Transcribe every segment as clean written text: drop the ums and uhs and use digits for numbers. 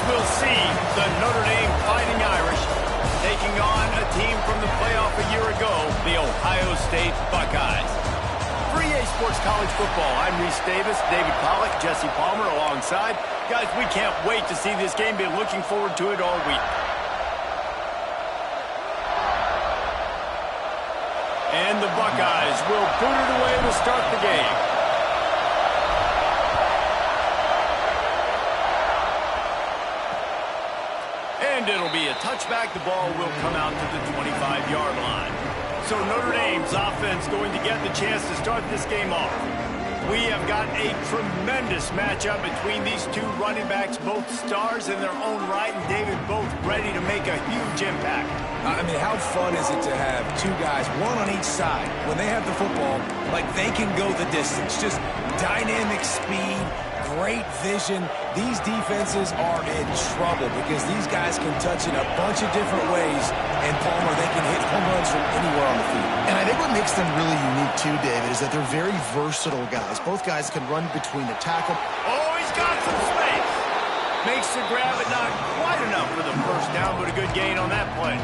we'll see the Notre Dame Fighting Irish taking on a team from the playoff a year ago, the Ohio State Buckeyes. For EA Sports College Football, I'm Reese Davis, David Pollack, Jesse Palmer alongside. Guys, we can't wait to see this game. Been looking forward to it all week. And the Buckeyes will boot it away to start the game. And it'll be a touchback. The ball will come out to the 25-yard line. So Notre Dame's offense going to get the chance to start this game off. We have got a tremendous matchup between these two running backs, both stars in their own right, and David, both ready to make a huge impact. I mean, how fun is it to have two guys, one on each side, when they have the football, like they can go the distance. Just dynamic speed, great vision. These defenses are in trouble because these guys can touch in a bunch of different ways, and Palmer, they can hit home runs from anywhere on the field. And I think what makes them really unique too, David, is that they're very versatile guys. Both guys can run between the tackle. Oh, he's got some space. Makes the grab, but not quite enough for the first down, but a good gain on that play.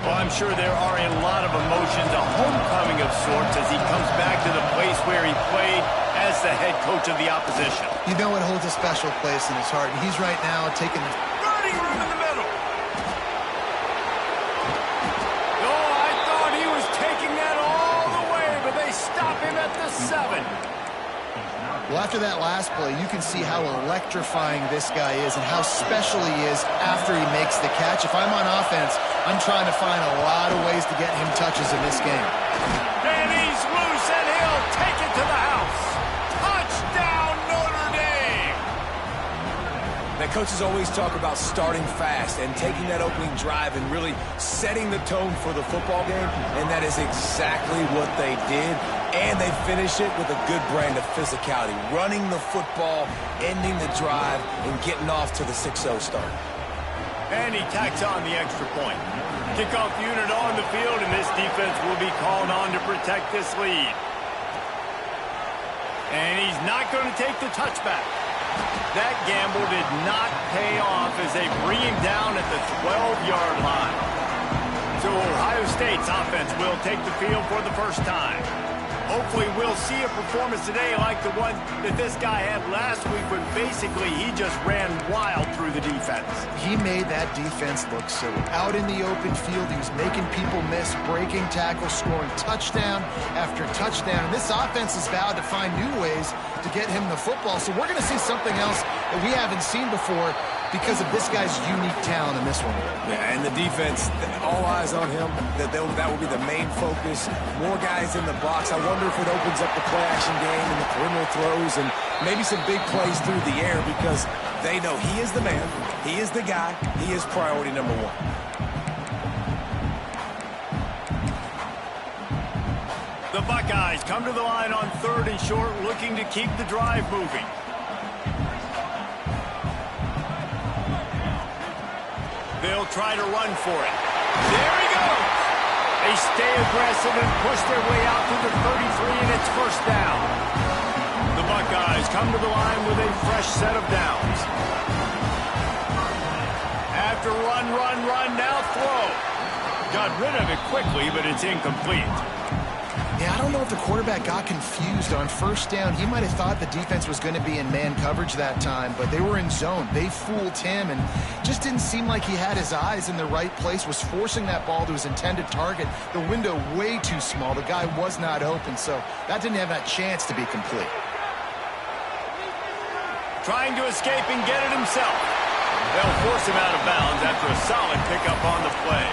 Well, I'm sure there are a lot of emotions, a homecoming of sorts, as he comes back to the place where he played as the head coach of the opposition. You know it holds a special place in his heart, and he's right now taking the running room in the middle. Oh, I thought he was taking that all the way, but they stop him at the 7. Well, after that last play, you can see how electrifying this guy is and how special he is after he makes the catch. If I'm on offense, I'm trying to find a lot of ways to get him touches in this game. And he's loose, and he'll take it to the house. Touchdown, Notre Dame! Now, coaches always talk about starting fast and taking that opening drive and really setting the tone for the football game, and that is exactly what they did. And they finish it with a good brand of physicality, running the football, ending the drive, and getting off to the 6-0 start. And he tacks on the extra point. Kickoff unit on the field, and this defense will be called on to protect this lead. And he's not going to take the touchback. That gamble did not pay off as they bring him down at the 12-yard line. So Ohio State's offense will take the field for the first time. Hopefully we'll see a performance today like the one that this guy had last week, when basically he just ran wild through the defense. He made that defense look silly. Out in the open field, he was making people miss, breaking tackles, scoring touchdown after touchdown. And this offense has vowed to find new ways to get him the football. So we're going to see something else that we haven't seen before because of this guy's unique talent in this one. Yeah, and the defense, all eyes on him. That will be the main focus. More guys in the box. I wonder if it opens up the play-action game and the perimeter throws and maybe some big plays through the air, because they know he is the man, he is the guy, he is priority number 1. The Buckeyes come to the line on 3rd and short, looking to keep the drive moving. They'll try to run for it. There he goes. They stay aggressive and push their way out to the 33, and it's first down. The Buckeyes come to the line with a fresh set of downs. After run, now throw. Got rid of it quickly, but it's incomplete. Yeah, I don't know if the quarterback got confused on first down. He might have thought the defense was going to be in man coverage that time, but they were in zone. They fooled him, and just didn't seem like he had his eyes in the right place, was forcing that ball to his intended target. The window way too small. The guy was not open, so that didn't have that chance to be complete. Trying to escape and get it himself. They'll force him out of bounds after a solid pickup on the play.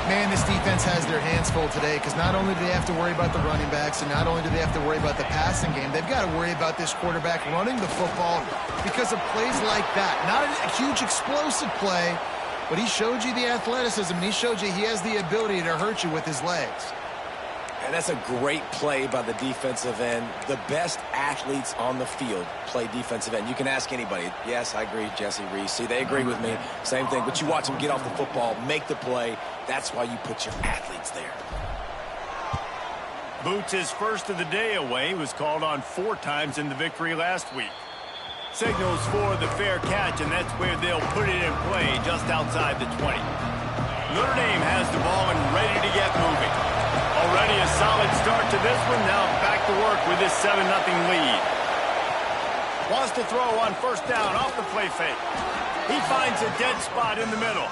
Man, this defense has their hands full today, because not only do they have to worry about the running backs, and not only do they have to worry about the passing game, they've got to worry about this quarterback running the football because of plays like that. Not a huge explosive play, but he showed you the athleticism, and he showed you he has the ability to hurt you with his legs. And that's a great play by the defensive end. The best athletes on the field play defensive end. You can ask anybody. Yes, I agree, Jesse, Reese. See, they agree with me. Same thing. But you watch them get off the football, make the play. That's why you put your athletes there. Boots' first of the day away was called on 4 times in the victory last week. Signals for the fair catch, and that's where they'll put it in play just outside the 20. Notre Dame has the ball and ready to get moving. Already a solid start to this one. Now back to work with this 7-0 lead. Wants to throw on first down off the play fake. He finds a dead spot in the middle.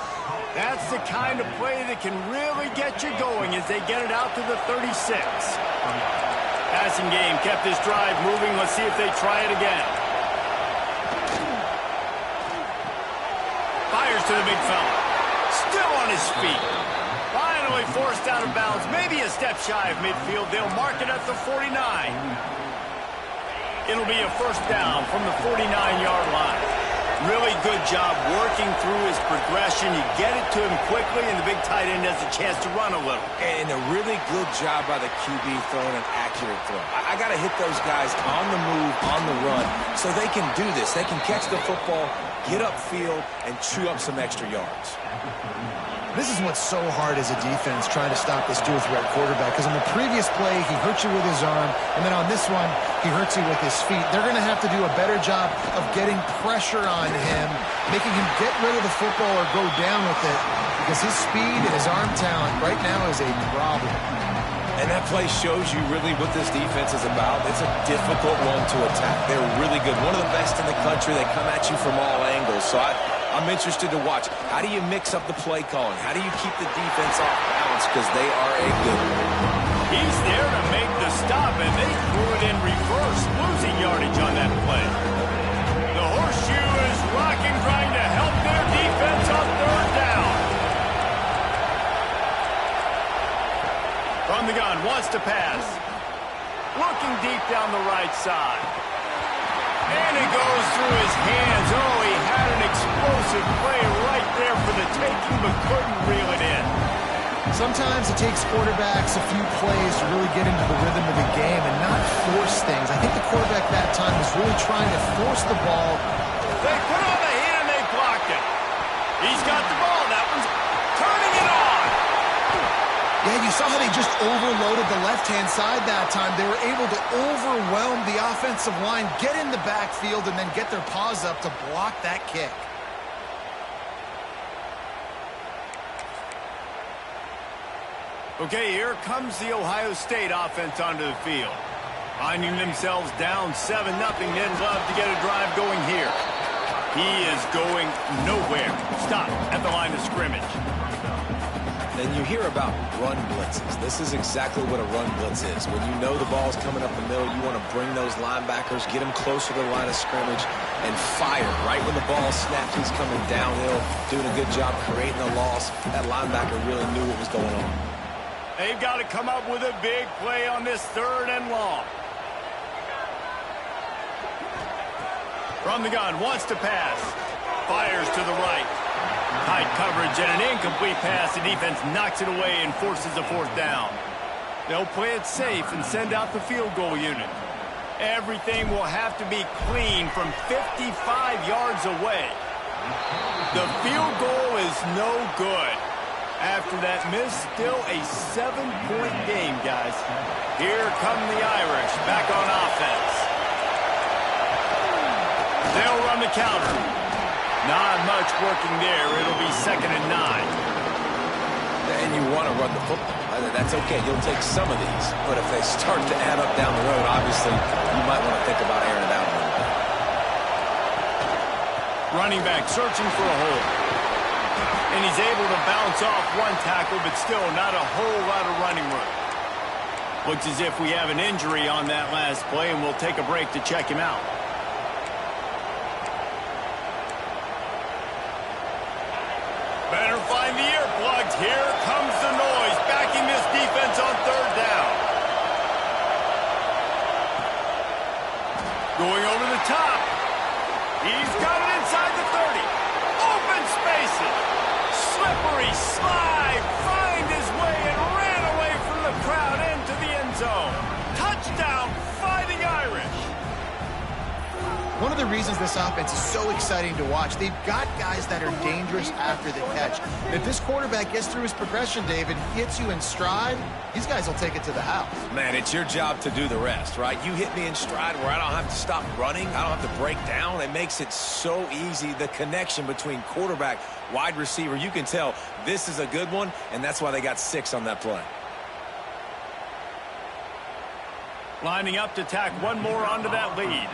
That's the kind of play that can really get you going as they get it out to the 36. Passing game kept this drive moving. Let's see if they try it again. Fires to the big fella. Still on his feet. Finally forced out of bounds. Maybe a step shy of midfield. They'll mark it at the 49. It'll be a first down from the 49-yard line. Really good job working through his progression. You get it to him quickly, and the big tight end has a chance to run a little. And a really good job by the QB throwing an accurate throw. I got to hit those guys on the move, on the run, so they can do this. They can catch the football, get upfield, and chew up some extra yards. This is what's so hard as a defense, trying to stop this dual threat quarterback, because on the previous play, he hurt you with his arm, and then on this one, he hurts you with his feet. They're going to have to do a better job of getting pressure on him, making him get rid of the football or go down with it, because his speed and his arm talent right now is a problem. And that play shows you really what this defense is about. It's a difficult one to attack. They're really good. One of the best in the country. They come at you from all angles. So I'm interested to watch. How do you mix up the play calling? How do you keep the defense off balance? Because they are a good one. He's there to make the stop, and they threw it in reverse, losing yardage on that play. The horseshoe is rocking, trying to help their defense on third down. From the gun, wants to pass. Looking deep down the right side. And it goes through his hands. Oh, he had an explosive play right there for the taking, but couldn't reel it in. Sometimes it takes quarterbacks a few plays to really get into the rhythm of the game and not force things. I think the quarterback that time was really trying to force the ball. They put on the heat and they blocked it. He's got the ball. That one's turning it on. Yeah, you saw how they just overloaded the left-hand side that time. They were able to overwhelm the offensive line, get in the backfield, and then get their paws up to block that kick. Okay, here comes the Ohio State offense onto the field. Finding themselves down 7-0, they'd love to get a drive going here. He is going nowhere. Stop at the line of scrimmage. And you hear about run blitzes. This is exactly what a run blitz is. When you know the ball's coming up the middle, you want to bring those linebackers, get them closer to the line of scrimmage, and fire. Right when the ball snaps, he's coming downhill, doing a good job creating a loss. That linebacker really knew what was going on. They've got to come up with a big play on this 3rd and long. From the gun, wants to pass. Fires to the right. Tight coverage and an incomplete pass. The defense knocks it away and forces a 4th down. They'll play it safe and send out the field goal unit. Everything will have to be clean from 55 yards away. The field goal is no good. After that miss, still a 7-point game, guys. Here come the Irish back on offense. They'll run the counter. Not much working there. It'll be 2nd and 9. And you want to run the football. That's okay. You'll take some of these. But if they start to add up down the road, obviously, you might want to think about airing it out a little bit. Running back searching for a hole. And he's able to bounce off one tackle, but still not a whole lot of running room. Looks as if we have an injury on that last play, and we'll take a break to check him out. Better find the earplugs. Here comes the noise, backing this defense on 3rd down. Going over the top. He's got it inside the 30. Open spaces. Slippery slide, find his way and ran away from the crowd into the end zone. Touchdown, Fighting Irish. One of the reasons this this offense is so exciting to watch. They've got guys that are dangerous after the catch. If this quarterback gets through his progression, David, hits you in stride, these guys will take it to the house. Man, it's your job to do the rest, right? You hit me in stride where I don't have to stop running. I don't have to break down. It makes it so easy. The connection between quarterback, wide receiver, you can tell this is a good one, and that's why they got 6 on that play. Lining up to tack one more onto that lead.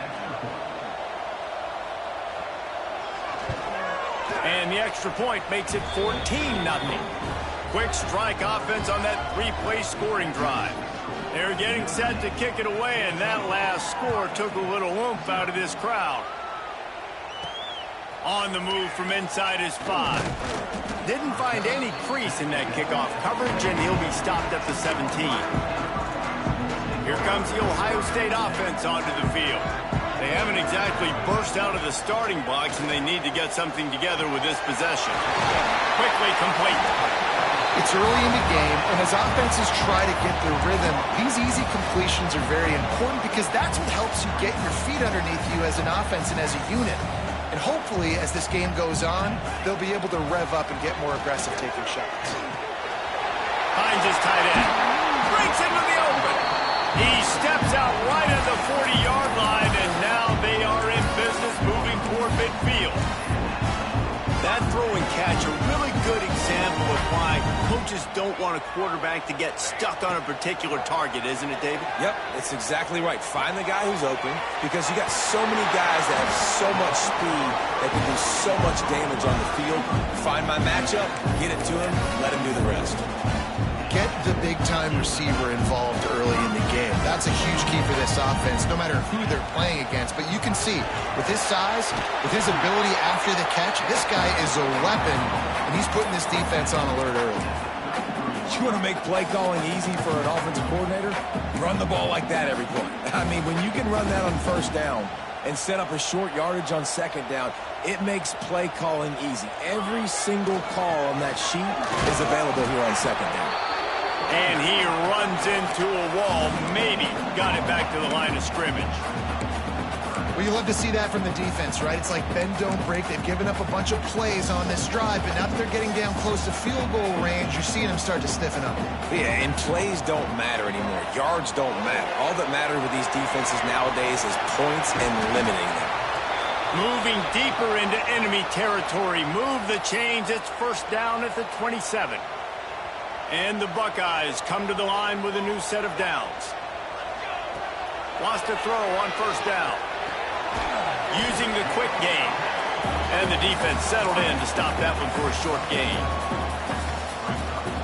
And the extra point makes it 14-0. Quick strike offense on that 3-play scoring drive. They're getting set to kick it away, and that last score took a little oomph out of this crowd. On the move from inside his 5. Didn't find any crease in that kickoff coverage, and he'll be stopped at the 17. Here comes the Ohio State offense onto the field. They haven't exactly burst out of the starting blocks, and they need to get something together with this possession. Quickly complete. It's early in the game, and as offenses try to get their rhythm, these easy completions are very important because that's what helps you get your feet underneath you as an offense and as a unit. And hopefully, as this game goes on, they'll be able to rev up and get more aggressive taking shots. Finds his tight end. Breaks into the open. He steps out right at the 40-yard line, and now they are in business moving toward midfield. That throw and catch, a really good example of why coaches don't want a quarterback to get stuck on a particular target, isn't it, David? Yep, it's exactly right. Find the guy who's open because you got so many guys that have so much speed that can do so much damage on the field. Find my matchup, get it to him, let him do the rest. Get the big-time receiver involved early in the game. That's a huge key for this offense, no matter who they're playing against. But you can see, with his size, with his ability after the catch, this guy is a weapon, and he's putting this defense on alert early. You want to make play calling easy for an offensive coordinator? Run the ball like that every play. I mean, when you can run that on first down and set up a short yardage on second down, it makes play calling easy. Every single call on that sheet is available here on second down. And he runs into a wall. Maybe got it back to the line of scrimmage. Well, you love to see that from the defense, right? It's like bend, don't break. They've given up a bunch of plays on this drive, but now that they're getting down close to field goal range, you're seeing them start to stiffen up. Yeah, and plays don't matter anymore. Yards don't matter. All that matters with these defenses nowadays is points and limiting them. Moving deeper into enemy territory. Move the chains. It's first down at the 27. And the Buckeyes come to the line with a new set of downs. Lost a throw on first down. Using the quick game. And the defense settled in to stop that one for a short gain.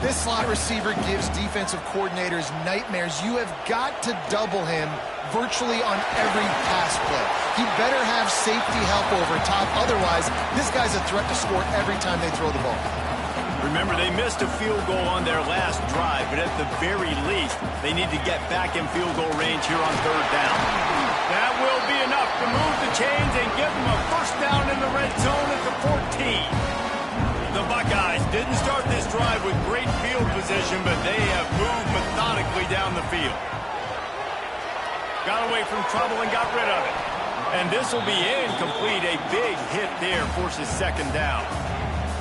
This slot receiver gives defensive coordinators nightmares. You have got to double him virtually on every pass play. He better have safety help over top. Otherwise, this guy's a threat to score every time they throw the ball. Remember, they missed a field goal on their last drive, but at the very least, they need to get back in field goal range here on third down. That will be enough to move the chains and give them a first down in the red zone at the 14. The Buckeyes didn't start this drive with great field position, but they have moved methodically down the field. Got away from trouble and got rid of it. And this will be incomplete. A big hit there forces second down.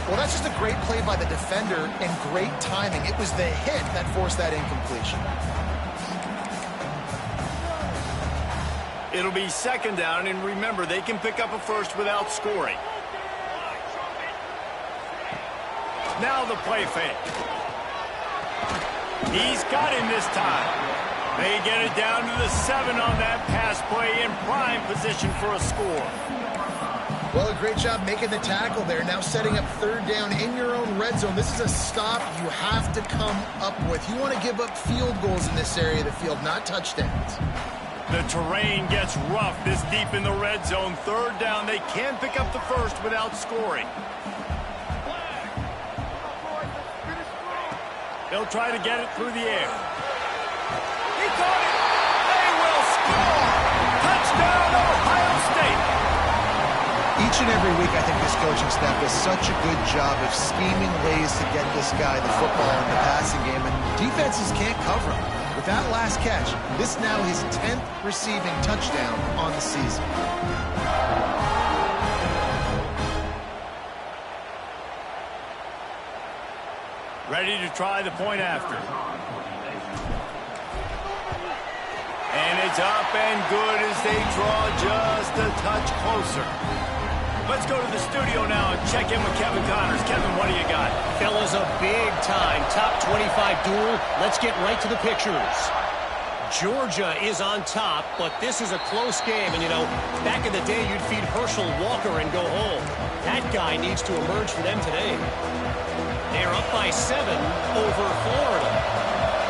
Well, that's just a great play by the defender and great timing. It was the hit that forced that incompletion. It'll be second down, and remember, they can pick up a first without scoring. Now the play fake. He's got him this time. They get it down to the 7 on that pass play in prime position for a score. Well, a great job making the tackle there. Now setting up third down in your own red zone. This is a stop you have to come up with. You want to give up field goals in this area of the field, not touchdowns. The terrain gets rough this deep in the red zone. Third down, they can pick up the first without scoring. They'll try to get it through the air. He caught it. They will score. Touchdown, Ohio State. Each and every week, I think this coaching staff does such a good job of scheming ways to get this guy the football in the passing game, and defenses can't cover him. With that last catch, this now his 10th receiving touchdown on the season. Ready to try the point after. And it's up and good as they draw just a touch closer. Let's go to the studio now and check in with Kevin Connors. Kevin, what do you got? Fellas, a big-time top 25 duel. Let's get right to the pictures. Georgia is on top, but this is a close game. And, you know, back in the day, you'd feed Herschel Walker and go home. That guy needs to emerge for them today. They're up by 7 over Florida.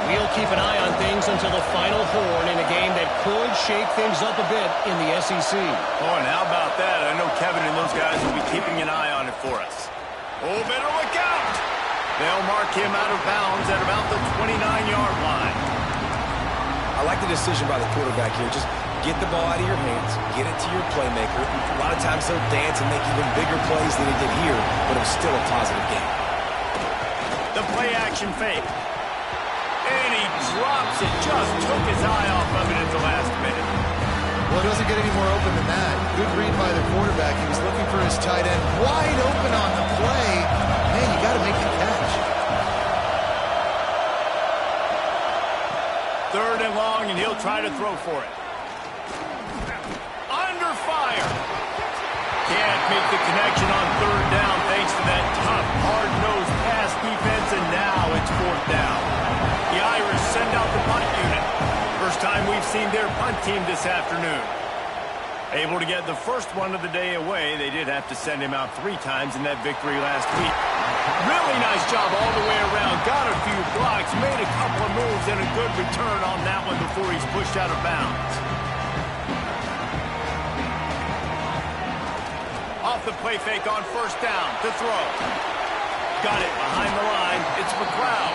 We'll keep an eye on things until the final horn in a game that could shake things up a bit in the SEC. Oh, and how about that? I know Kevin and those guys will be keeping an eye on it for us. Oh, better look out! They'll mark him out of bounds at about the 29-yard line. I like the decision by the quarterback here. Just get the ball out of your hands, get it to your playmaker. A lot of times they'll dance and make even bigger plays than they did here, but it was still a positive game. The play-action fake. And he drops it. Just took his eye off of it at the last minute. Well, it doesn't get any more open than that. Good read by the quarterback. He was looking for his tight end. Wide open on the play. Man, you got to make the catch. 3rd and long, and he'll try to throw for it. Under fire. Can't make the connection on 3rd down thanks to that tough, hard-nosed pass defense, and now it's 4th down. The Irish send out the punt unit. First time we've seen their punt team this afternoon. Able to get the first one of the day away. They did have to send him out 3 times in that victory last week. Really nice job all the way around. Got a few blocks, made a couple of moves, and a good return on that one before he's pushed out of bounds. Off the play fake on 1st down to throw. Got it behind the line. It's McLeod.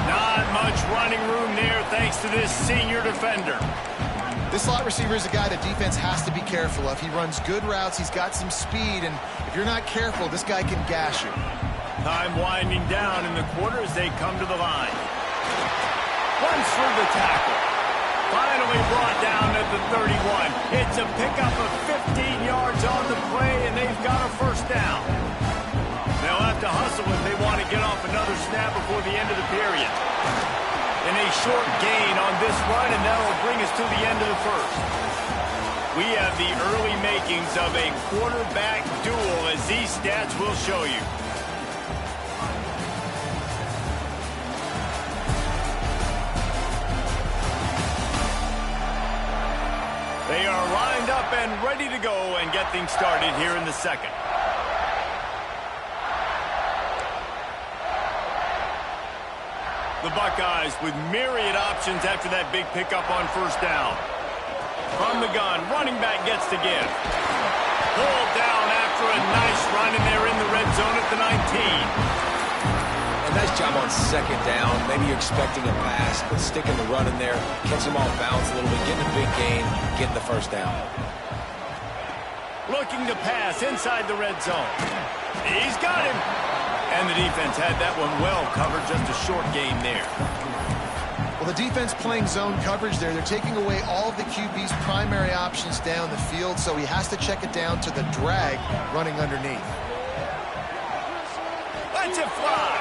Not much running room there thanks to this senior defender. This slot receiver is a guy the defense has to be careful of. He runs good routes. He's got some speed, and if you're not careful, this guy can gash you. Time winding down in the quarter as they come to the line. Runs through the tackle. Finally brought down at the 31. It's a pickup of 15 yards on the play, and they've got a 1st down. They'll have to hustle if they want to get off another snap before the end of the period. And a short gain on this run, and that'll bring us to the end of the 1st. We have the early makings of a quarterback duel, as these stats will show you. They are lined up and ready to go and get things started here in the 2nd. The Buckeyes with myriad options after that big pickup on 1st down. From the gun, running back gets to give. Pulled down after a nice run, and they're in the red zone at the 19. A nice job on 2nd down. Maybe you're expecting a pass, but sticking the run in there, catching them off balance a little bit, getting a big gain, getting the 1st down. Looking to pass inside the red zone. He's got him. And the defense had that one well covered, just a short gain there. Well, the defense playing zone coverage there. They're taking away all of the QB's primary options down the field, so he has to check it down to the drag running underneath. Let's it fly.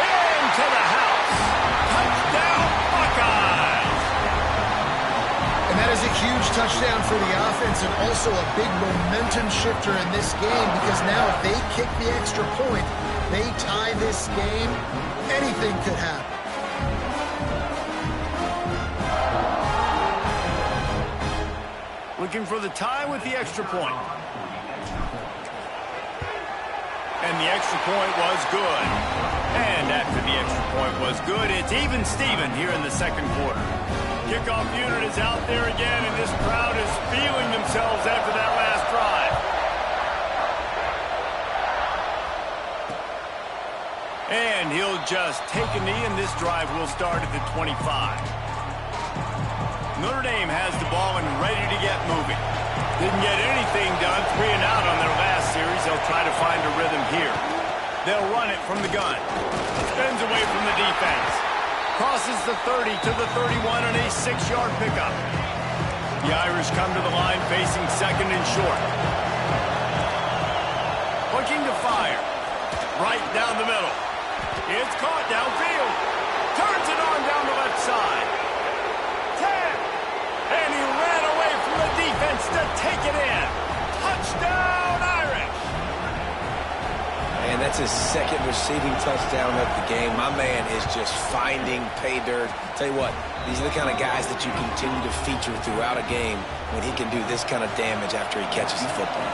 Into the house. Touchdown, Buckeyes. And that is a huge touchdown for the offense and also a big momentum shifter in this game, because now if they kick the extra point, they tie this game, anything could happen. Looking for the tie with the extra point. And the extra point was good. And after the extra point was good, it's even Steven here in the 2nd quarter. Kickoff unit is out there again, and this crowd is feeling themselves after that last drive. And he'll just take a knee, and this drive will start at the 25. Notre Dame has the ball and ready to get moving. Didn't get anything done, 3 and out on their last series. They'll try to find a rhythm here. They'll run it from the gun. Spins away from the defense. Crosses the 30 to the 31 on a 6-yard pickup. The Irish come to the line facing 2nd and short. Looking to fire. Right down the middle. It's caught downfield. Turns it on down the left side. 10. And he ran away from the defense to take it in. Touchdown, Irish. And that's his second receiving touchdown of the game. My man is just finding pay dirt. Tell you what, these are the kind of guys that you continue to feature throughout a game when he can do this kind of damage after he catches the football.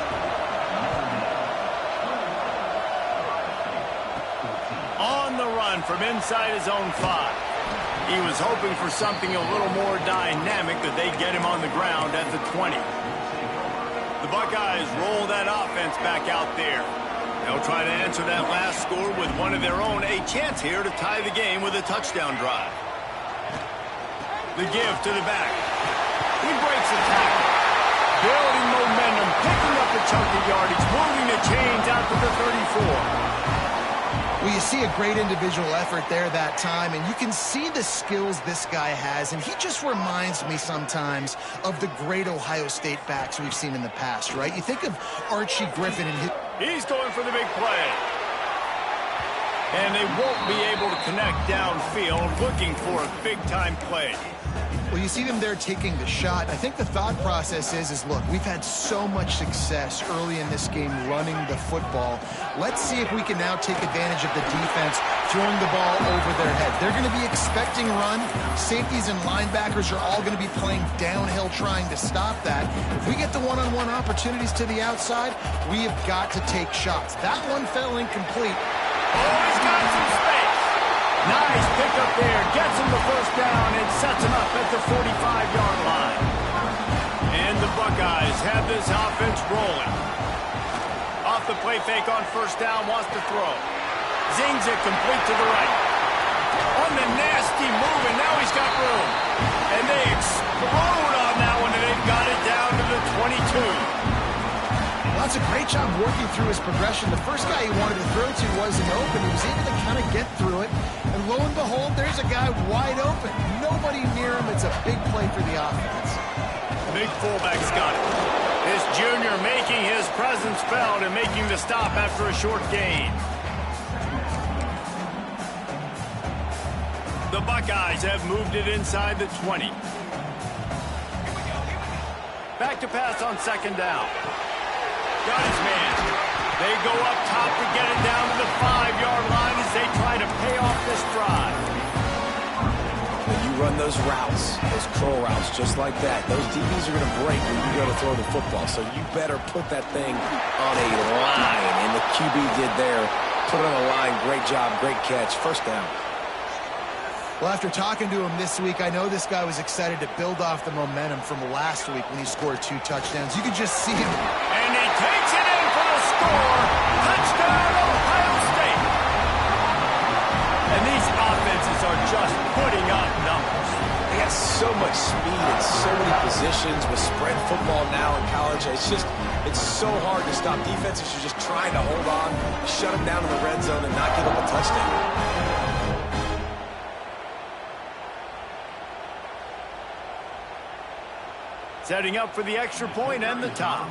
On the run from inside his own 5. He was hoping for something a little more dynamic that they'd get him on the ground at the 20. The Buckeyes roll that offense back out there. They'll try to answer that last score with one of their own, a chance here to tie the game with a touchdown drive. The give to the back. He breaks the tackle. Building momentum, picking up a chunk of yardage, moving the chains out to the 34. Well, you see a great individual effort there that time, and you can see the skills this guy has, and he just reminds me sometimes of the great Ohio State backs we've seen in the past, right? You think of Archie Griffin and his... He's going for the big play. And they won't be able to connect downfield, looking for a big-time play. Well, you see them there taking the shot. I think the thought process is look, we've had so much success early in this game running the football. Let's see if we can now take advantage of the defense throwing the ball over their head. They're going to be expecting run. Safeties and linebackers are all going to be playing downhill trying to stop that. If we get the one-on-one opportunities to the outside, we have got to take shots. That one fell incomplete. Oh, he's got some space. Nice pickup there. Gets him the first down and sets him up at the 45-yard line. And the Buckeyes have this offense rolling. Off the play fake on first down, wants to throw. Zings it complete to the right. On the nasty move, and now he's got room. And they explode on that one, and they've got it down to the 22. Well, that's a great job working through his progression. The first guy he wanted to throw to wasn't open. He was able to kind of get through it. And lo and behold, there's a guy wide open. Nobody near him. It's a big play for the offense. Big fullback's got it. This junior making his presence felt and making the stop after a short gain. The Buckeyes have moved it inside the 20. Back to pass on second down. Got his man. They go up top to get it down to the 5-yard line as they try to pay off this drive. When you run those routes, those curl routes, just like that, those DBs are going to break when you go to throw the football. So you better put that thing on a line. And the QB did there. Put it on a line. Great job. Great catch. First down. Well, after talking to him this week, I know this guy was excited to build off the momentum from last week when he scored 2 touchdowns. You could just see him. And he takes it in for the score. Touchdown, Ohio State. And these offenses are just putting up numbers. They got so much speed and so many positions with spread football now in college. It's so hard to stop. Defenses are just trying to hold on, shut them down in the red zone, and not give them a touchdown. Setting up for the extra point and the top.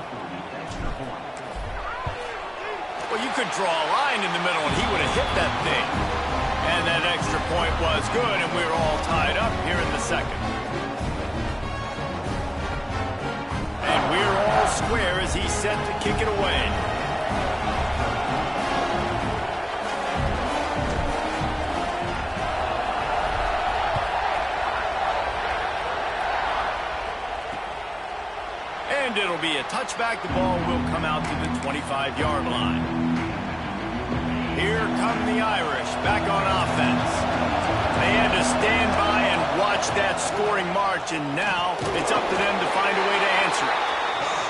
Well, you could draw a line in the middle, and he would have hit that thing. And that extra point was good, and we're all tied up here in the second. And we're all square as he's set to kick it away. And it'll be a touchback. The ball will come out to the 25-yard line. Here come the Irish back on offense. They had to stand by and watch that scoring march, and now it's up to them to find a way to answer it.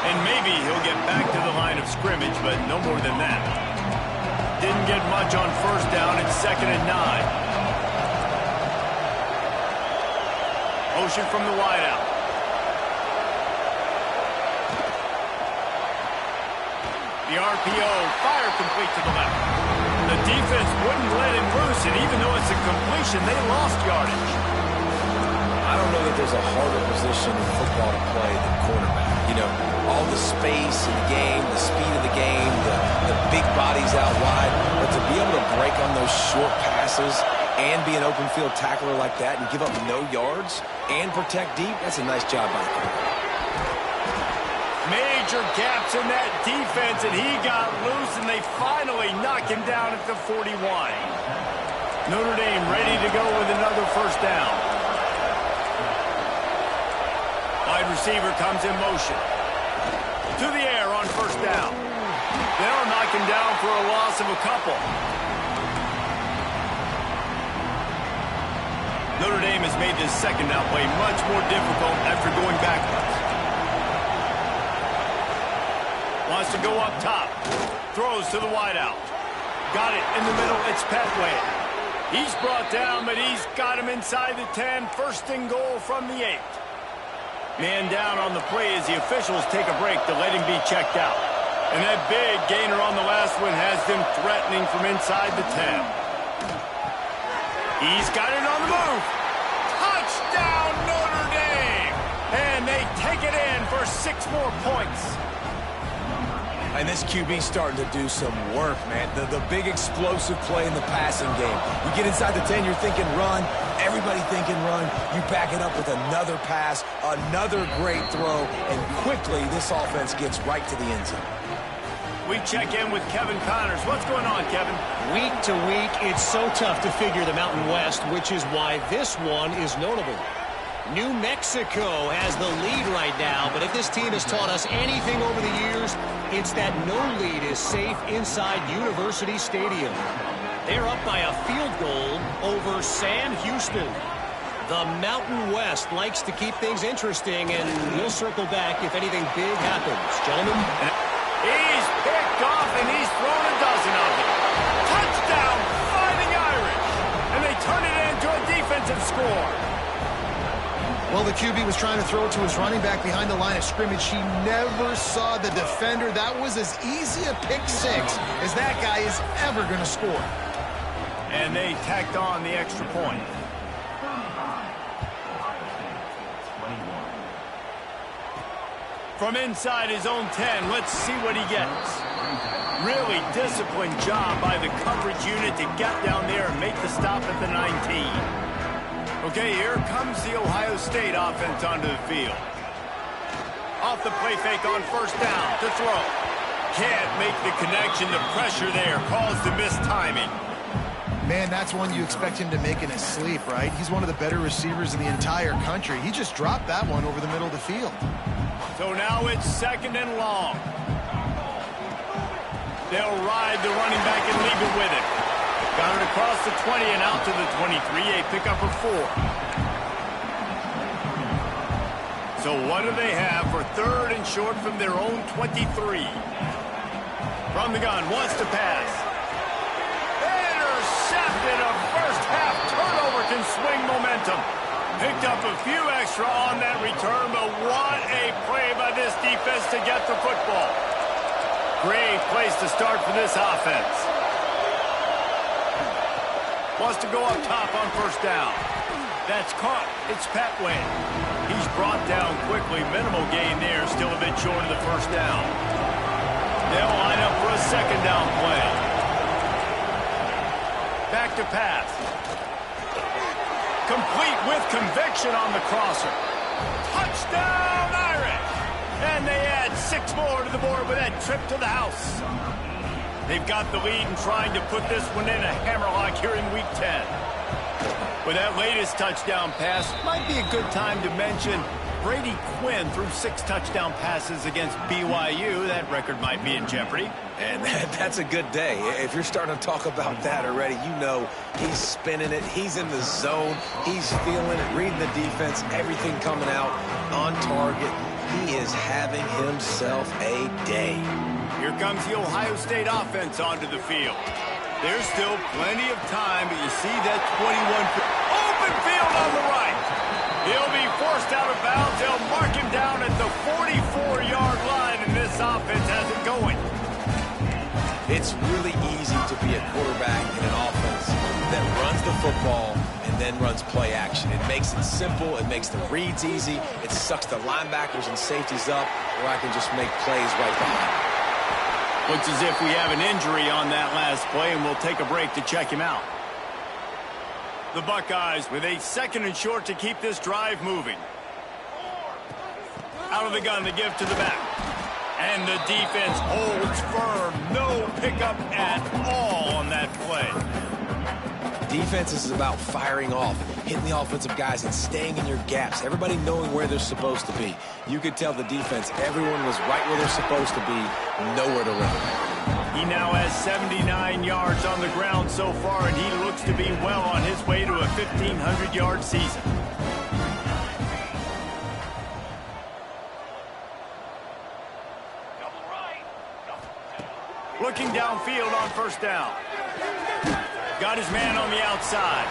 And maybe he'll get back to the line of scrimmage, but no more than that. Didn't get much on first down. It's 2nd and 9. Motion from the wideout. The RPO, fire complete to the left. The defense wouldn't let him loose, and even though it's a completion, they lost yardage. I I don't know that there's a harder position in football to play than quarterback. You know, all the space in the game, the speed of the game, the big bodies out wide. But to be able to break on those short passes and be an open field tackler like that and give up no yards and protect deep, that's a nice job by the quarterback. Major gaps in that defense, and he got loose, and they finally knock him down at the 41. Notre Dame ready to go with another first down. Wide receiver comes in motion. To the air on first down. They'll knock him down for a loss of a couple. Notre Dame has made this second down play much more difficult after going backwards. Wants to go up top. Throws to the wideout. Got it in the middle. It's Petway. He's brought down, but he's got him inside the 10. First and goal from the 8. Man down on the play as the officials take a break to let him be checked out. And that big gainer on the last one has them threatening from inside the 10. He's got it on the move. Touchdown, Notre Dame! And they take it in for 6 more points. And this QB's starting to do some work, man. The big explosive play in the passing game. You get inside the 10, you're thinking run. Everybody thinking run. You back it up with another pass, another great throw, and quickly this offense gets right to the end zone. We check in with Kevin Connors. What's going on, Kevin? Week to week, it's so tough to figure the Mountain West, which is why this one is notable. New Mexico has the lead right now, but if this team has taught us anything over the years, it's that no lead is safe inside University Stadium. They're up by a field goal over Sam Houston. The Mountain West likes to keep things interesting, and we'll circle back if anything big happens. Gentlemen? He's picked off, and he's thrown a dozen of them. Touchdown, Fighting Irish! And they turn it into a defensive score. Well, the QB was trying to throw it to his running back behind the line of scrimmage. He never saw the defender. That was as easy a pick 6 as that guy is ever going to score. And they tacked on the extra point. From inside his own 10, let's see what he gets. Really disciplined job by the coverage unit to get down there and make the stop at the 19. Okay, here comes the Ohio State offense onto the field. Off the play fake on first down to throw. Can't make the connection. The pressure there caused the missed timing. Man, that's one you expect him to make in his sleep, right? He's one of the better receivers in the entire country. He just dropped that one over the middle of the field. So now it's second and long. They'll ride the running back and leave it with him. Got it across the 20 and out to the 23, a pickup of 4. So what do they have for third and short from their own 23? From the gun, wants to pass. Intercepted, a first half turnover can swing momentum. Picked up a few extra on that return, but what a play by this defense to get the football. Great place to start for this offense. Wants to go up top on first down. That's caught. It's Petway. He's brought down quickly. Minimal gain there. Still a bit short of the first down. They'll line up for a second down play. Back to pass. Complete with conviction on the crosser. Touchdown, Irish! And they add 6 more to the board with that trip to the house. They've got the lead and trying to put this one in a hammerlock here in Week 10. With that latest touchdown pass, might be a good time to mention Brady Quinn threw 6 touchdown passes against BYU. That record might be in jeopardy. And that's a good day. If you're starting to talk about that already, you know he's spinning it. He's in the zone. He's feeling it, reading the defense, everything coming out on target. He is having himself a day. Here comes the Ohio State offense onto the field. There's still plenty of time, but you see that 21 open field on the right. He'll be forced out of bounds. They'll mark him down at the 44-yard line, and this offense has it going. It's really easy to be a quarterback in an offense that runs the football and and then runs play action. It makes it simple. It makes the reads easy. It sucks the linebackers and safeties up, where I can just make plays right behind. Looks as if we have an injury on that last play, and we'll take a break to check him out. The Buckeyes with a 2nd and short to keep this drive moving. Out of the gun, the give to the back. And the defense holds firm. No pickup at all on that play. Defense is about firing off, hitting the offensive guys, and staying in your gaps. Everybody knowing where they're supposed to be. You could tell the defense, everyone was right where they're supposed to be, nowhere to run. He now has 79 yards on the ground so far, and he looks to be well on his way to a 1,500-yard season. Looking downfield on 1st down. Got his man on the outside.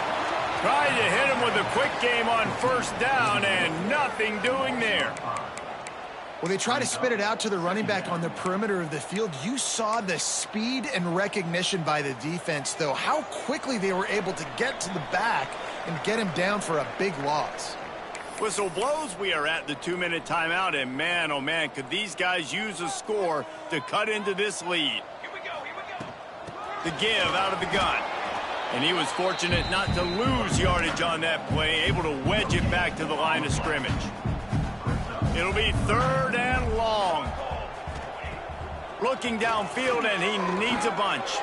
Trying to hit him with a quick game on 1st down, and nothing doing there. Well, they try to spit it out to the running back on the perimeter of the field. You saw the speed and recognition by the defense, though, how quickly they were able to get to the back and get him down for a big loss. Whistle blows. We are at the 2-minute timeout, and man, oh man, could these guys use a score to cut into this lead. Here we go. The give out of the gun. And he was fortunate not to lose yardage on that play, able to wedge it back to the line of scrimmage. It'll be 3rd and long. Looking downfield, and he needs a bunch.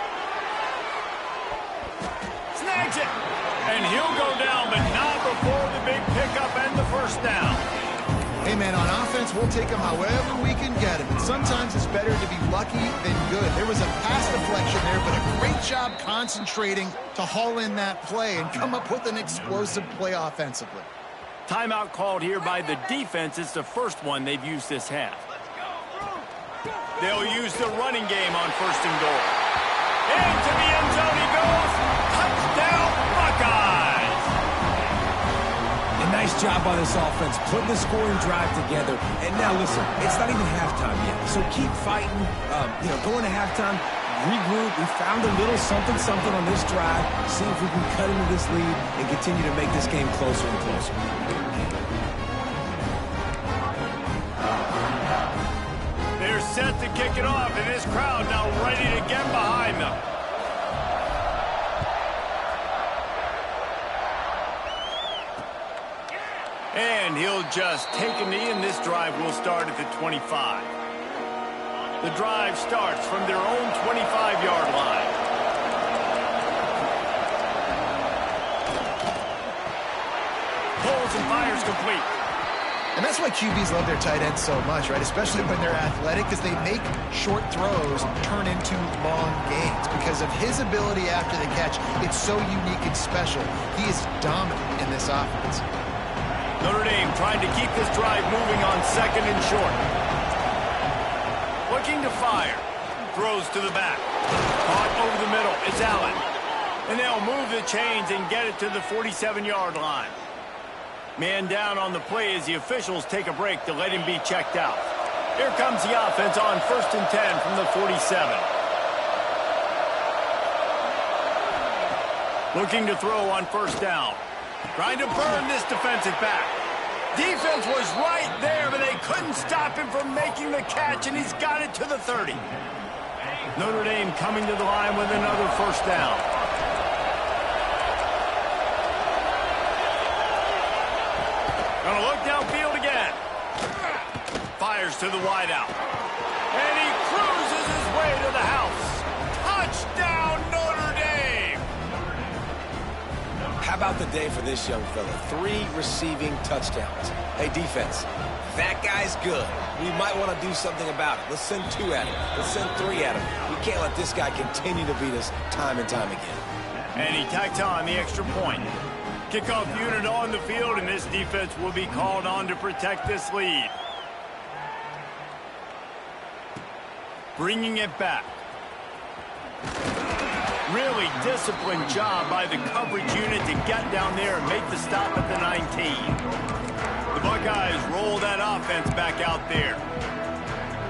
Snags it. And he'll go down, but not before the big pickup and the 1st down. Hey, man, on offense, we'll take them however we can get them. And sometimes it's better to be lucky than good. There was a pass deflection there, but a great job concentrating to haul in that play and come up with an explosive play offensively. Timeout called here by the defense. It's the first one they've used this half. They'll use the running game on 1st and goal. Into the end zone he goes. Touchdown, Buckeyes! A nice job by this offense, putting the scoring drive together. And now, listen, it's not even halftime yet. So keep fighting, going to halftime, regroup. We found a little something on this drive. See if we can cut into this lead and continue to make this game closer and closer. They're set to kick it off, and this crowd now ready to get behind them. And he'll just take a knee, and this drive will start at the 25. The drive starts from their own 25-yard line. Pulls and fires complete. And that's why QBs love their tight ends so much, right? Especially when they're athletic, because they make short throws turn into long gains. Because of his ability after the catch, it's so unique and special. He is dominant in this offense. Notre Dame trying to keep this drive moving on 2nd and short. Looking to fire. Throws to the back. Caught over the middle. It's Allen. And they'll move the chains and get it to the 47-yard line. Man down on the play as the officials take a break to let him be checked out. Here comes the offense on 1st and 10 from the 47. Looking to throw on 1st down. Trying to burn this defensive back. Defense was right there, but they couldn't stop him from making the catch, and he's got it to the 30. Notre Dame coming to the line with another 1st down. Gonna look downfield again. Fires to the wideout. And he cruises his way to the house. Touchdown, Notre Dame! How about the day for this young fella? 3 receiving touchdowns. Hey, defense, that guy's good. We might want to do something about it. Let's send 2 at him. Let's send 3 at him. We can't let this guy continue to beat us time and time again. And he tacks on the extra point. Kickoff unit on the field, and this defense will be called on to protect this lead. Bringing it back. Really disciplined job by the coverage unit to get down there and make the stop at the 19. The Buckeyes roll that offense back out there.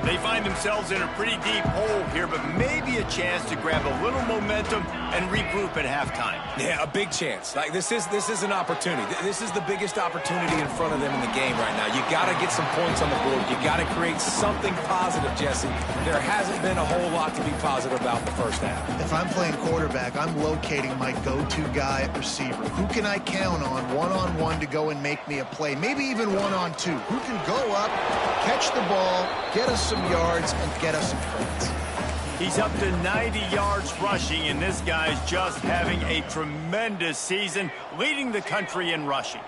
They find themselves in a pretty deep hole here, but maybe a chance to grab a little momentum and regroup at halftime. Yeah, a big chance. Like this is an opportunity. This is the biggest opportunity in front of them in the game right now. You got to get some points on the board. You got to create something positive, Jesse. There hasn't been a whole lot to be positive about the first half. If I'm playing quarterback, I'm locating my go-to guy at receiver. Who can I count on one-on-one to go and make me a play? Maybe even one-on-two. Who can go up, catch the ball, get us some yards, and get us some points? He's up to 90 yards rushing, and this guy's just having a tremendous season, leading the country in rushing.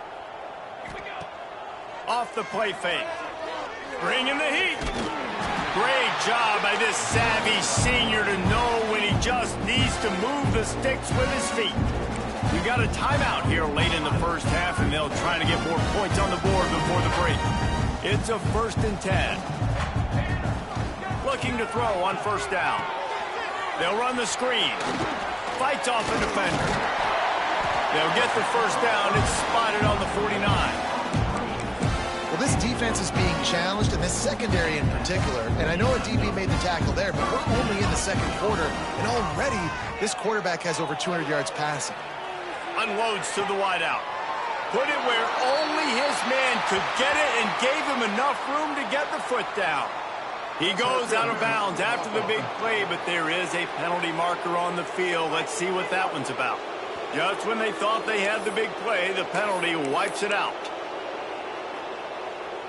Off the play fake. Bringing the heat. Great job by this savvy senior to know when he just needs to move the sticks with his feet. We got a timeout here late in the first half, and they'll try to get more points on the board before the break. It's a 1st and 10. Looking to throw on first down. They'll run the screen. Fights off a defender. They'll get the first down. It's spotted on the 49. Well, this defense is being challenged, and this secondary in particular. And I know a DB made the tackle there, but we're only in the second quarter, and already this quarterback has over 200 yards passing. Unloads to the wideout. Put it where only his man could get it and gave him enough room to get the foot down. He goes out of bounds after the big play, but there is a penalty marker on the field. Let's see what that one's about. Just when they thought they had the big play, the penalty wipes it out.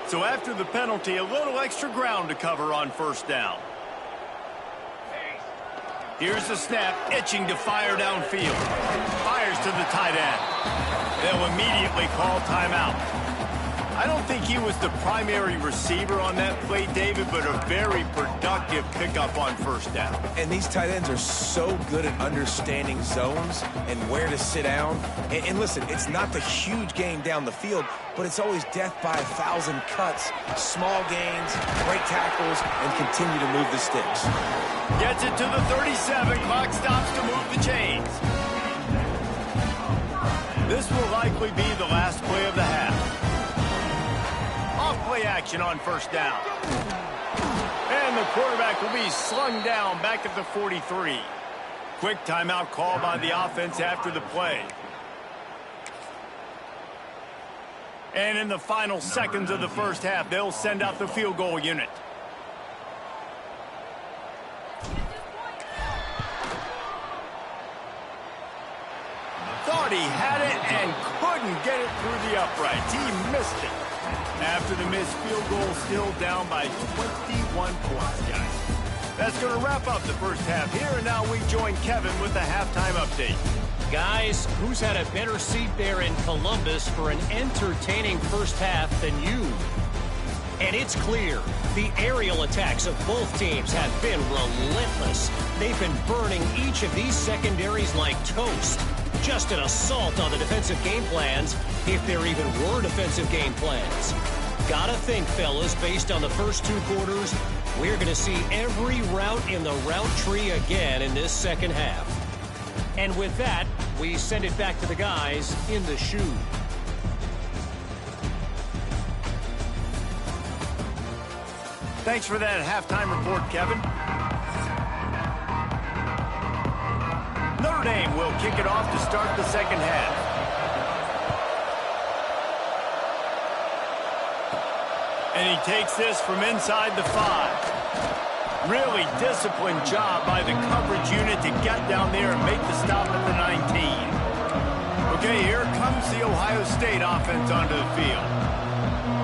So after the penalty, a little extra ground to cover on first down. Here's the snap, itching to fire downfield. Fires to the tight end. They'll immediately call timeout. I don't think he was the primary receiver on that play, David, but a very productive pickup on first down. And these tight ends are so good at understanding zones and where to sit down. And listen, it's not the huge game down the field, but it's always death by 1,000 cuts, small gains, great tackles, and continue to move the sticks. Gets it to the 37. Clock stops to move the chains. This will likely be the last play of the half. Off-play action on first down. And the quarterback will be slung down back at the 43. Quick timeout call by the offense after the play. And in the final seconds of the first half, they'll send out the field goal unit. Thought he had it and couldn't get it through the uprights. He missed it. After the missed field goal, still down by 21 points, guys. That's going to wrap up the first half here, and now we join Kevin with the halftime update. Guys, who's had a better seat there in Columbus for an entertaining first half than you? And it's clear, the aerial attacks of both teams have been relentless. They've been burning each of these secondaries like toast. Just an assault on the defensive game plans, if there even were defensive game plans. Gotta think, fellas, based on the first 2 quarters, we're going to see every route in the route tree again in this second half. And with that, we send it back to the guys in the shoe. Thanks for that halftime report, Kevin. Notre Dame will kick it off to start the second half. And he takes this from inside the 5. Really disciplined job by the coverage unit to get down there and make the stop at the 19. Okay, here comes the Ohio State offense onto the field.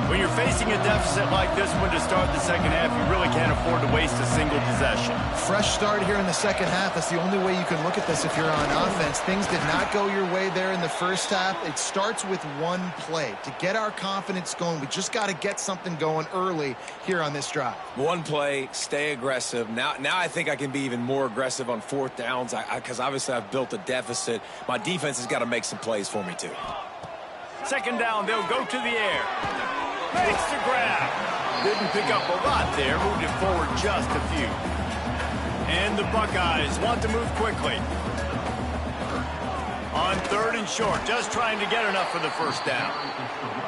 When you're facing a deficit like this one to start the second half, you really can't afford to waste a single possession. Fresh start here in the second half. That's the only way you can look at this if you're on offense. Things did not go your way there in the first half. It starts with one play. To get our confidence going, we just got to get something going early here on this drive. One play, stay aggressive. Now I think I can be even more aggressive on 4th downs because obviously I've built a deficit. My defense has got to make some plays for me too. Second down, they'll go to the air. Makes the grab. Didn't pick up a lot there. Moved it forward just a few. And the Buckeyes want to move quickly. On 3rd and short, just trying to get enough for the first down.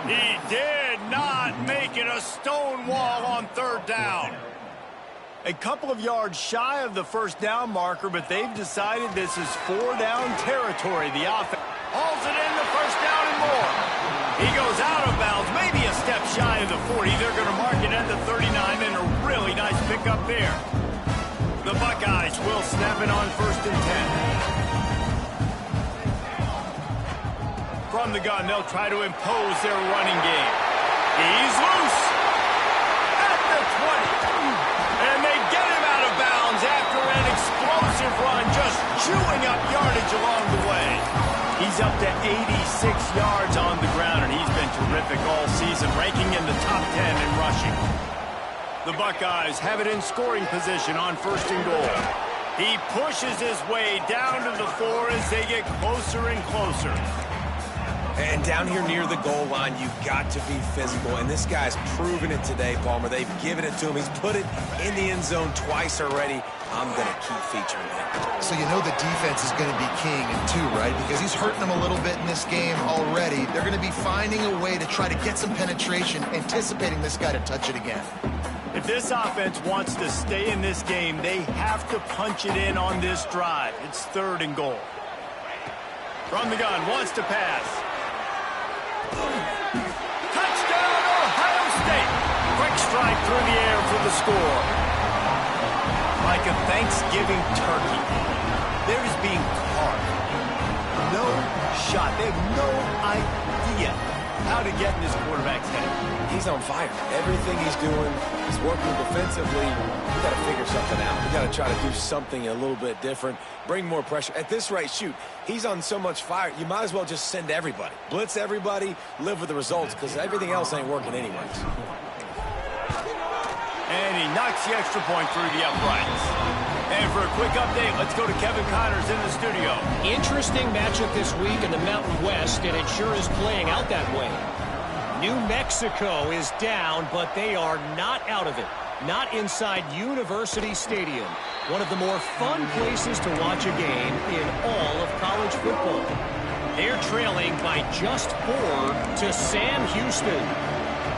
He did not make it a stone wall on 3rd down. A couple of yards shy of the first down marker, but they've decided this is 4-down territory. The offense hauls it in the first down and more. He goes out of bounds, maybe a step shy of the 40. They're going to mark it at the 39, and a really nice pickup there. The Buckeyes will snap it on 1st and 10. From the gun, they'll try to impose their running game. He's loose at the 20. And they get him out of bounds after an explosive run, just chewing up yardage along the way. He's up to 86 yards on the ground, and he's been terrific all season, ranking in the top 10 in rushing. The Buckeyes have it in scoring position on 1st and goal. He pushes his way down to the 4 as they get closer and closer. And down here near the goal line, you've got to be physical. And this guy's proven it today, Palmer. They've given it to him. He's put it in the end zone twice already. I'm going to keep featuring him. So you know the defense is going to be king in 2, right? Because he's hurting them a little bit in this game already. They're going to be finding a way to try to get some penetration, anticipating this guy to touch it again. If this offense wants to stay in this game, they have to punch it in on this drive. It's 3rd and goal. From the gun, wants to pass. Touchdown, Ohio State. Quick strike through the air for the score. Like a Thanksgiving turkey, they're just being carved. No shot. They have no idea how to get in this quarterback's head. He's on fire. Everything he's doing, he's working defensively. We got to figure something out. We got to try to do something a little bit different, bring more pressure. At this rate, shoot, he's on so much fire, you might as well just send everybody. Blitz everybody, live with the results, because everything else ain't working anyways. And he knocks the extra point through the uprights. And for a quick update, let's go to Kevin Connors in the studio. Interesting matchup this week in the Mountain West, and it sure is playing out that way. New Mexico is down, but they are not out of it. Not inside University Stadium, one of the more fun places to watch a game in all of college football. They're trailing by just 4 to Sam Houston.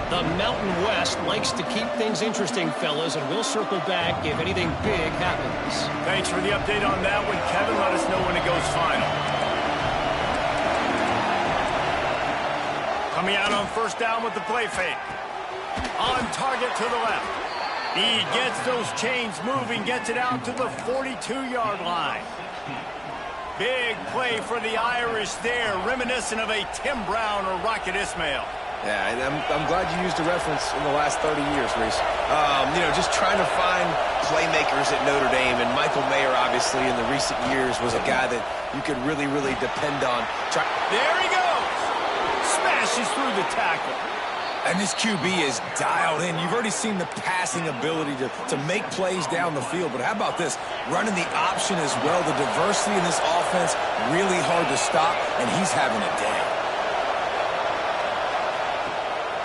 The Mountain West likes to keep things interesting, fellas, and we'll circle back if anything big happens. Thanks for the update on that one, Kevin. Let us know when it goes final. Coming out on 1st down with the play fake. On target to the left. He gets those chains moving, gets it out to the 42-yard line. Big play for the Irish there, reminiscent of a Tim Brown or Rocket Ismail. Yeah, and I'm glad you used a reference in the last 30 years, Reese. Just trying to find playmakers at Notre Dame, and Michael Mayer, obviously, in the recent years, was a guy that you could really, really depend on. There he goes! Smashes through the tackle. And this QB is dialed in. You've already seen the passing ability to make plays down the field, but how about this? Running the option as well. The diversity in this offense, really hard to stop, and he's having a day.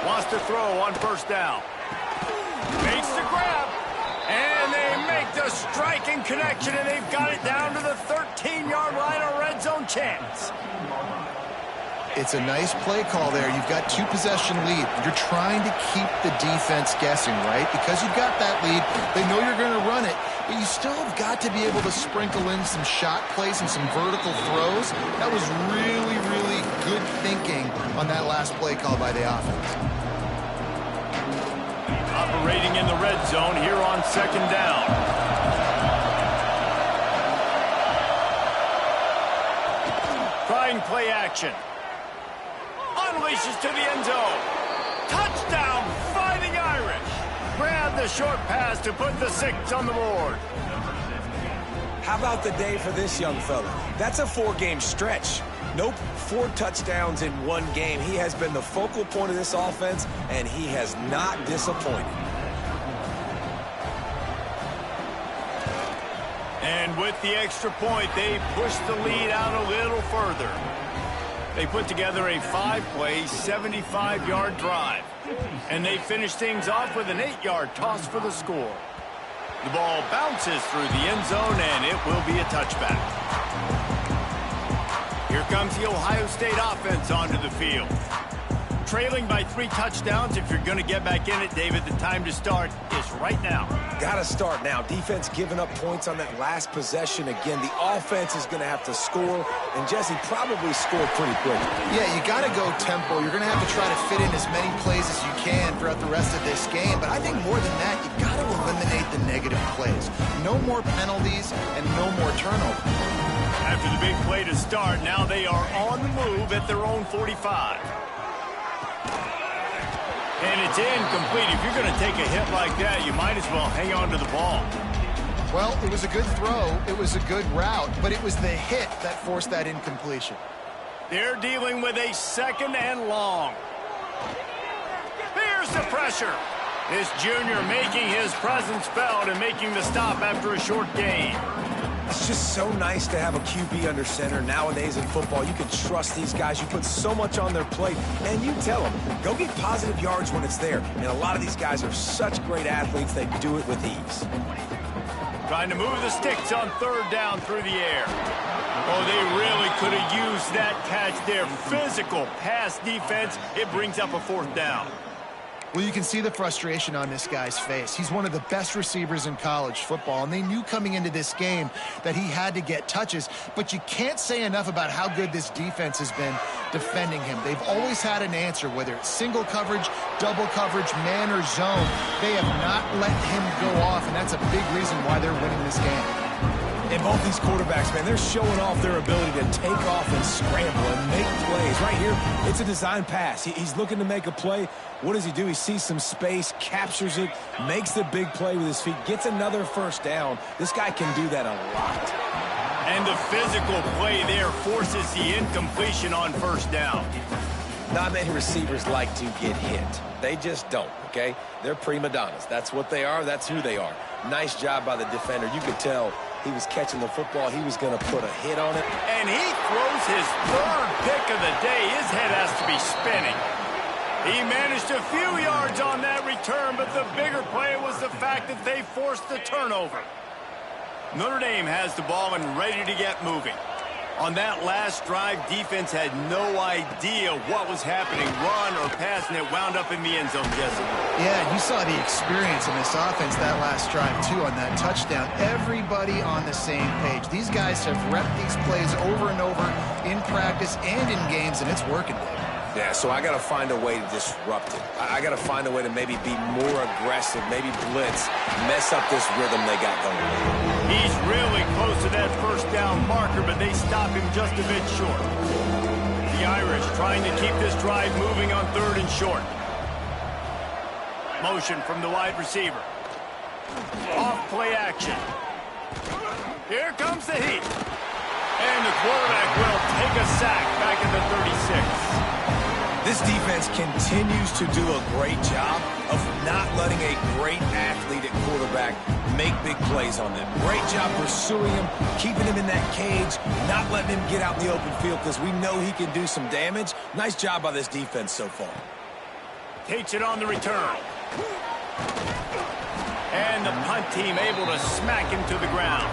Wants to throw on 1st down. Makes the grab. And they make the striking connection, and they've got it down to the 13-yard line, a red zone chance. It's a nice play call there. You've got 2-possession lead. You're trying to keep the defense guessing, right? Because you've got that lead, they know you're going to run it, but you still have got to be able to sprinkle in some shot plays and some vertical throws. That was really, really good thinking on that last play call by the offense. Operating in the red zone here on 2nd down. Trying play action. Unleashes to the end zone. Touchdown, Fighting Irish. Grab the short pass to put the 6 on the board. How about the day for this young fella? That's a 4-game stretch. Nope, 4 touchdowns in 1 game. He has been the focal point of this offense, and he has not disappointed. And with the extra point, they push the lead out a little further. They put together a 5-play, 75-yard drive. And they finish things off with an 8-yard toss for the score. The ball bounces through the end zone, and it will be a touchback. Here comes the Ohio State offense onto the field. trailing by 3 touchdowns. If you're going to get back in it, David, the time to start is right now. Got to start now. Defense giving up points on that last possession. Again, the offense is going to have to score, and Jesse probably scored pretty quick. Yeah, you got to go tempo. You're going to have to try to fit in as many plays as you can throughout the rest of this game. But I think more than that, you've got to eliminate the negative plays. No more penalties and no more turnovers. After the big play to start, now they are on the move at their own 45. And it's incomplete. If you're going to take a hit like that, you might as well hang on to the ball. Well, it was a good throw. It was a good route, but it was the hit that forced that incompletion. They're dealing with a 2nd and long. Here's the pressure. This junior making his presence felt and making the stop after a short gain. It's just so nice to have a QB under center. Nowadays in football, you can trust these guys. You put so much on their plate, and you tell them, go get positive yards when it's there. And a lot of these guys are such great athletes, they do it with ease. Trying to move the sticks on 3rd down through the air. Oh, they really could have used that catch there. Physical pass defense. It brings up a 4th down. Well, you can see the frustration on this guy's face. He's one of the best receivers in college football, and they knew coming into this game that he had to get touches, but you can't say enough about how good this defense has been defending him. They've always had an answer, whether it's single coverage, double coverage, man, or zone. They have not let him go off, and that's a big reason why they're winning this game. And both these quarterbacks, man, they're showing off their ability to take off and scramble and make plays. Right here, it's a design pass. He's looking to make a play. What does he do? He sees some space, captures it, makes the big play with his feet, gets another 1st down. This guy can do that a lot. And the physical play there forces the incompletion on 1st down. Not many receivers like to get hit. They just don't, okay? They're prima donnas. That's what they are. That's who they are. Nice job by the defender. You could tell he was catching the football. He was going to put a hit on it. And he throws his 3rd pick of the day. His head has to be spinning. He managed a few yards on that return, but the bigger play was the fact that they forced the turnover. Notre Dame has the ball and ready to get moving. On that last drive, defense had no idea what was happening, run or pass, and it wound up in the end zone, Jesse. Yeah, you saw the experience in this offense that last drive, too, on that touchdown. Everybody on the same page. These guys have repped these plays over and over in practice and in games, and it's working, Dave. Yeah, so I got to find a way to disrupt it. I got to find a way to maybe be more aggressive, maybe blitz, mess up this rhythm they got going. He's really close to that 1st down marker, but they stop him just a bit short. The Irish trying to keep this drive moving on 3rd and short. Motion from the wide receiver. Off play action. Here comes the heat. And the quarterback will take a sack back at the 36. This defense continues to do a great job of not letting a great athlete at quarterback make big plays on them. Great job pursuing him, keeping him in that cage, not letting him get out in the open field because we know he can do some damage. Nice job by this defense so far. Takes it on the return. And the punt team able to smack him to the ground.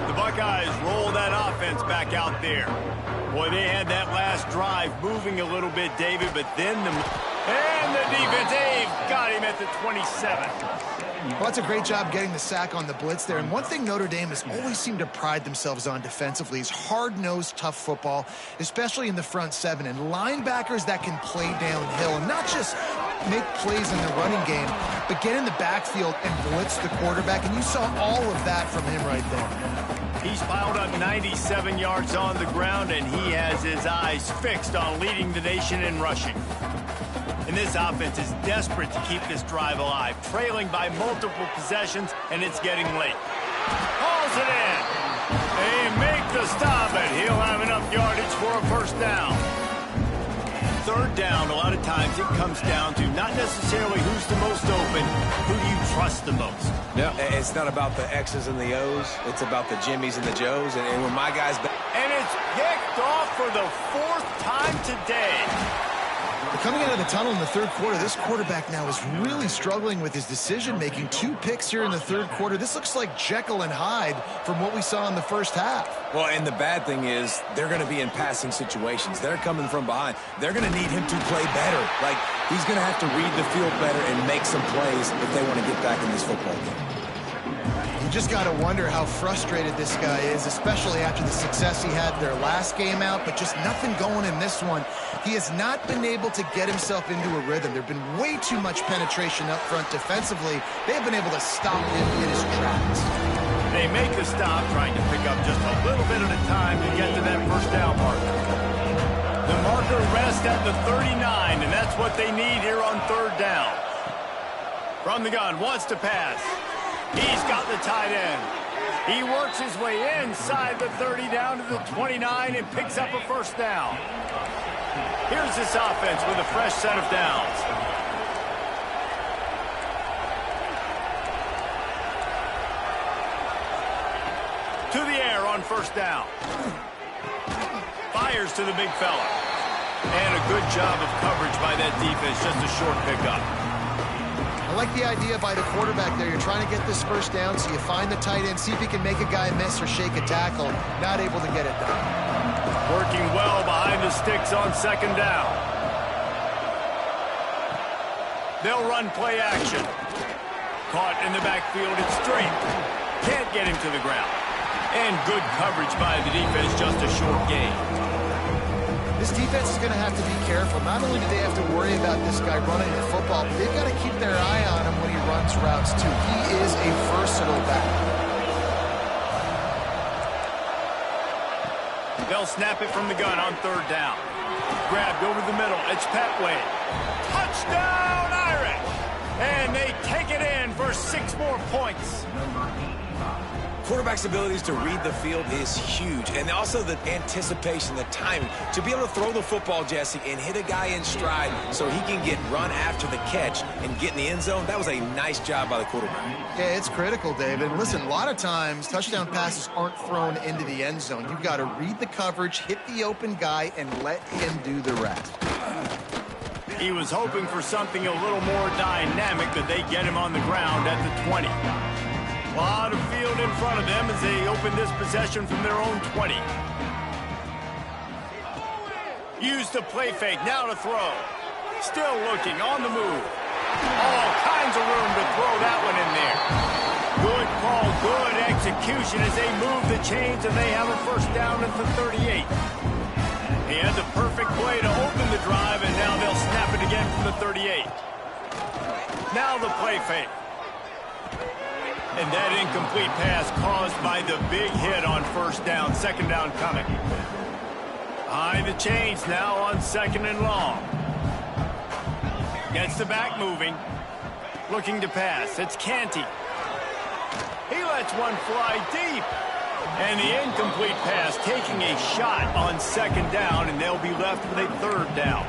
The Buckeyes roll that offense back out there. Boy, they had that last drive moving a little bit, David, but then and the defense, they've got him at the 27. Well, that's a great job getting the sack on the blitz there. And one thing Notre Dame has always seemed to pride themselves on defensively is hard-nosed, tough football, especially in the front 7. And linebackers that can play downhill and not just make plays in the running game, but get in the backfield and blitz the quarterback. And you saw all of that from him right there. He's piled up 97 yards on the ground, and he has his eyes fixed on leading the nation in rushing. And this offense is desperate to keep this drive alive, trailing by multiple possessions, and it's getting late. Hauls it in. They make the stop, and he'll have enough yardage for a 1st down. 3rd down, a lot of times it comes down to not necessarily who's the most open, who do you trust the most. Yeah, it's not about the X's and the O's. It's about the Jimmys and the Joes. And when my guys... And it's picked off for the 4th time today. Coming out of the tunnel in the third quarter, this quarterback now is really struggling with his decision-making. 2 picks here in the third quarter. This looks like Jekyll and Hyde from what we saw in the first half. Well, and the bad thing is they're going to be in passing situations. They're coming from behind. They're going to need him to play better. Like, he's going to have to read the field better and make some plays if they want to get back in this football game. You just got to wonder how frustrated this guy is, especially after the success he had their last game out, but just nothing going in this one. He has not been able to get himself into a rhythm. There have been way too much penetration up front defensively. They have been able to stop him in his tracks. They make the stop, trying to pick up just a little bit at a time to get to that first down marker. The marker rests at the 39, and that's what they need here on third down. From the gun, wants to pass. He's got the tight end. He works his way inside the 30 down to the 29 and picks up a first down. Here's this offense with a fresh set of downs. To the air on first down. Fires to the big fella. And a good job of coverage by that defense, just a short pickup. I like the idea by the quarterback there. You're trying to get this first down, so you find the tight end, see if he can make a guy miss or shake a tackle. Not able to get it done. Working well behind the sticks on second down. They'll run play action. Caught in the backfield, it's straight. Can't get him to the ground. And good coverage by the defense, just a short gain. This defense is going to have to be careful. Not only do they have to worry about this guy running the football, but they've got to keep their eye on him when he runs routes, too. He is a versatile back. They'll snap it from the gun on third down. Grabbed over the middle. It's Petway. Touchdown, Irish! And they take it in for 6 more points. Quarterback's abilities to read the field is huge, and also the anticipation, the timing. To be able to throw the football, Jesse, and hit a guy in stride so he can get run after the catch and get in the end zone, that was a nice job by the quarterback. Yeah, it's critical, David. And listen, a lot of times, touchdown passes aren't thrown into the end zone. You've got to read the coverage, hit the open guy, and let him do the rest. He was hoping for something a little more dynamic, but they get him on the ground at the 20. A lot of field in front of them as they open this possession from their own 20. Use the play fake, now to throw. Still looking, on the move. All kinds of room to throw that one in there. Good call, good execution as they move the chains and they have a first down at the 38. He had the perfect play to open the drive, and now they'll snap it again from the 38. Now the play fake. And that incomplete pass caused by the big hit on first down. Second down coming. Behind the chains now on second and long. Gets the back moving. Looking to pass. It's Canty. He lets one fly deep. And the incomplete pass taking a shot on second down, and they'll be left with a third down.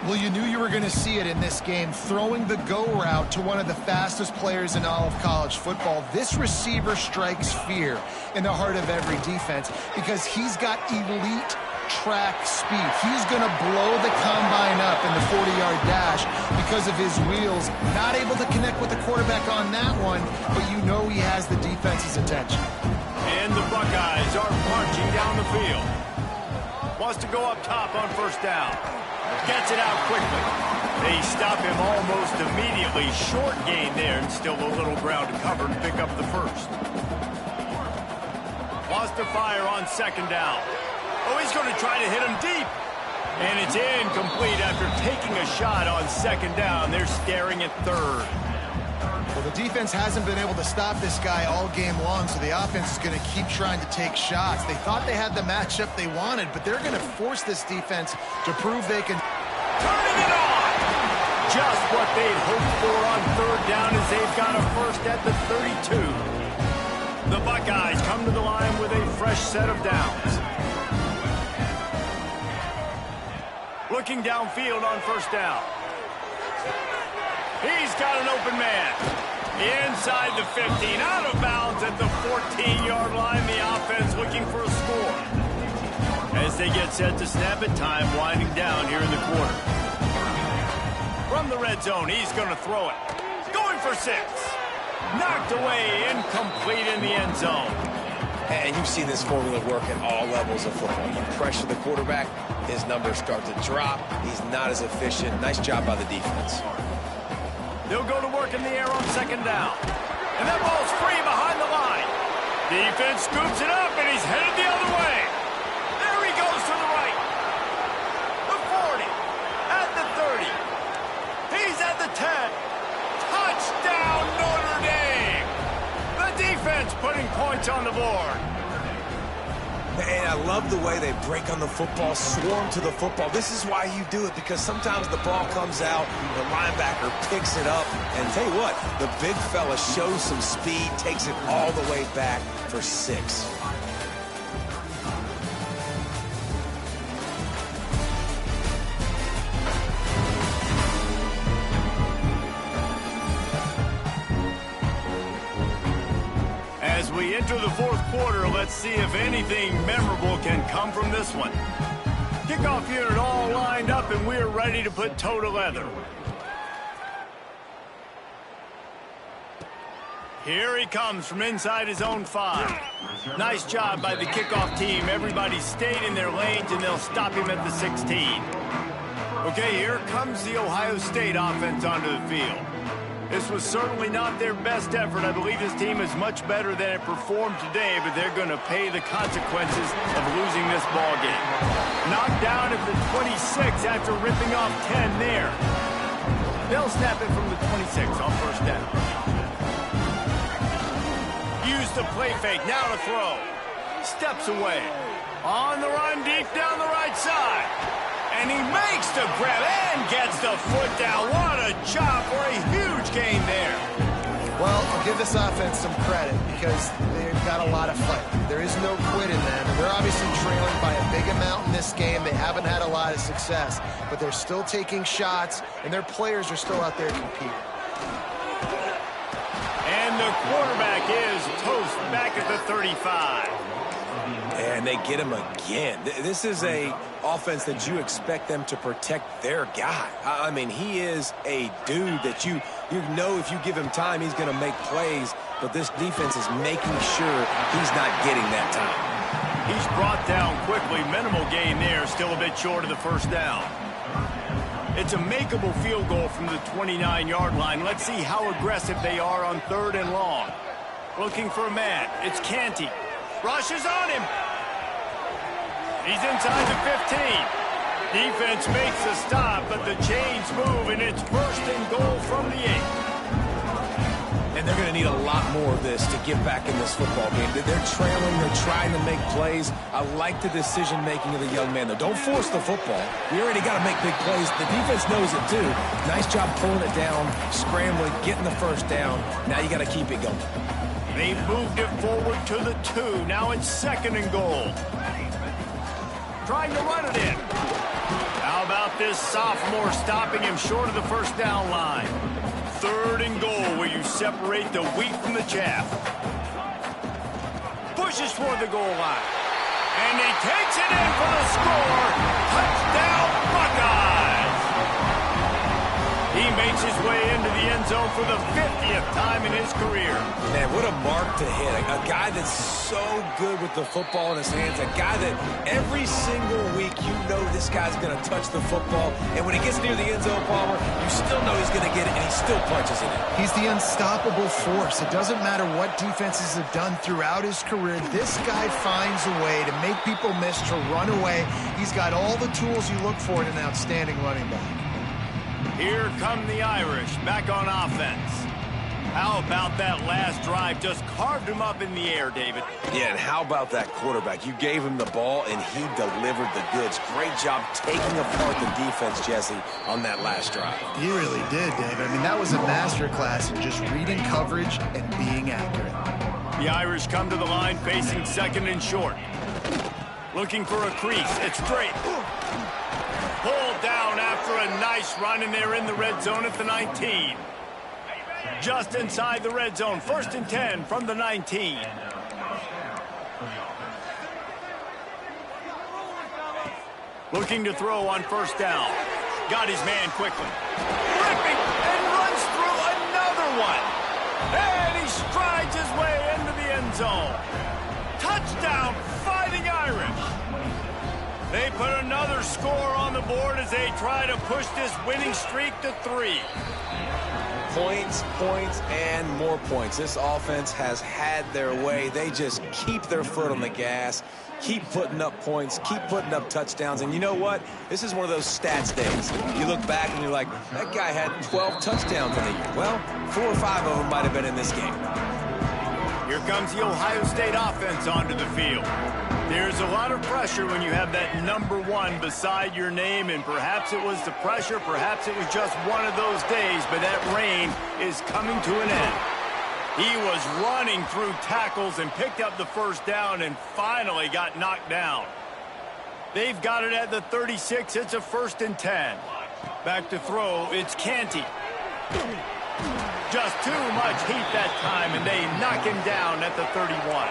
Well, you knew you were going to see it in this game, throwing the go route to one of the fastest players in all of college football. This receiver strikes fear in the heart of every defense because he's got elite track speed. He's going to blow the combine up in the 40-yard dash because of his wheels. Not able to connect with the quarterback on that one, but you know he has the defense's attention. And the Buckeyes are marching down the field. Wants to go up top on first down. Gets it out quickly. They stop him almost immediately. Short gain there, and still a little ground to cover to pick up the first. Wants to fire on second down. Oh, he's going to try to hit him deep. And it's incomplete after taking a shot on second down. They're staring at third. Well, the defense hasn't been able to stop this guy all game long, so the offense is going to keep trying to take shots. They thought they had the matchup they wanted, but they're going to force this defense to prove they can. Turning it on! Just what they'd hoped for on third down as they've got a first at the 32. The Buckeyes come to the line with a fresh set of downs. Looking downfield on first down. He's got an open man. Inside the 15, out of bounds at the 14-yard line. The offense looking for a score. As they get set to snap it, time winding down here in the quarter. From the red zone, he's going to throw it. Going for 6. Knocked away, incomplete in the end zone. And you see this formula work at all levels of football. You pressure the quarterback, his numbers start to drop. He's not as efficient. Nice job by the defense. They'll go to work in the air on 2nd down. And that ball's free behind the line. Defense scoops it up, and he's headed the other way. There he goes to the right. The 40. At the 30. He's at the 10. Touchdown, Notre Dame. The defense putting points on the board. And I love the way they break on the football, swarm to the football. This is why you do it, because sometimes the ball comes out, the linebacker picks it up, and tell you what, the big fella shows some speed, takes it all the way back for 6. As we enter the 4th quarter, let's see if anything memorable can come from this one. Kickoff unit all lined up, and we're ready to put toe to leather. Here he comes from inside his own 5. Nice job by the kickoff team. Everybody stayed in their lanes, and they'll stop him at the 16. Okay, here comes the Ohio State offense onto the field. This was certainly not their best effort. I believe this team is much better than it performed today, but they're going to pay the consequences of losing this ball game. Knocked down at the 26 after ripping off 10 there. They'll snap it from the 26 on 1st down. Use the play fake, now to throw. Steps away. On the run, deep down the right side. And he makes the grab and gets the foot down. What a job for a huge gain there. Well, I'll give this offense some credit because they've got a lot of fight. There is no quit in them. And they're obviously trailing by a big amount in this game. They haven't had a lot of success, but they're still taking shots, and their players are still out there competing. And the quarterback is toast back at the 35. And they get him again. This is a offense that you expect them to protect their guy. I mean, he is a dude that you know if you give him time, he's going to make plays. But this defense is making sure he's not getting that time. He's brought down quickly. Minimal gain there. Still a bit short of the 1st down. It's a makeable field goal from the 29-yard line. Let's see how aggressive they are on 3rd and long. Looking for a man. It's Canty. Rushes on him. He's inside the 15. Defense makes a stop, but the chains move, and it's 1st and goal from the 8. And they're going to need a lot more of this to get back in this football game. They're trailing. They're trying to make plays. I like the decision-making of the young man, though. Don't force the football. You already got to make big plays. The defense knows it, too. Nice job pulling it down, scrambling, getting the 1st down. Now you got to keep it going. They moved it forward to the 2. Now it's 2nd and goal. Trying to run it in. How about this sophomore stopping him short of the 1st down line? 3rd and goal, where you separate the wheat from the chaff. Pushes toward the goal line. And he takes it in for the score. Touchdown, Buckeyes! He makes his way into the end zone for the 50th time in his career. Man, what a mark to hit. A guy that's so good with the football in his hands. A guy that every single week you know this guy's going to touch the football. And when he gets near the end zone, Palmer, you still know he's going to get it, and he still punches it in. He's the unstoppable force. It doesn't matter what defenses have done throughout his career. This guy finds a way to make people miss, to run away. He's got all the tools you look for in an outstanding running back. Here come the Irish, back on offense. How about that last drive? Just carved him up in the air, David. Yeah, and how about that quarterback? You gave him the ball, and he delivered the goods. Great job taking apart the defense, Jesse, on that last drive. He really did, David. I mean, that was a masterclass in just reading coverage and being accurate. The Irish come to the line facing 2nd and short. Looking for a crease. It's straight. Pulled down after a nice run, and they're in the red zone at the 19. Just inside the red zone. 1st and 10 from the 19. Looking to throw on 1st down. Got his man quickly. And he strides his way into the end zone. Touchdown, Fighting Irish. They put another score on the board as they try to push this winning streak to 3. Points, points, and more points. This offense has had their way. They just keep their foot on the gas, keep putting up points, keep putting up touchdowns. And you know what? This is one of those stats days. You look back and you're like, that guy had 12 touchdowns in a year. Well, 4 or 5 of them might have been in this game. Here comes the Ohio State offense onto the field. There's a lot of pressure when you have that number 1 beside your name, and perhaps it was the pressure, perhaps it was just one of those days, but that reign is coming to an end. He was running through tackles and picked up the first down and finally got knocked down. They've got it at the 36. It's a 1st and 10. Back to throw, it's Canty. Just too much heat that time, and they knock him down at the 31.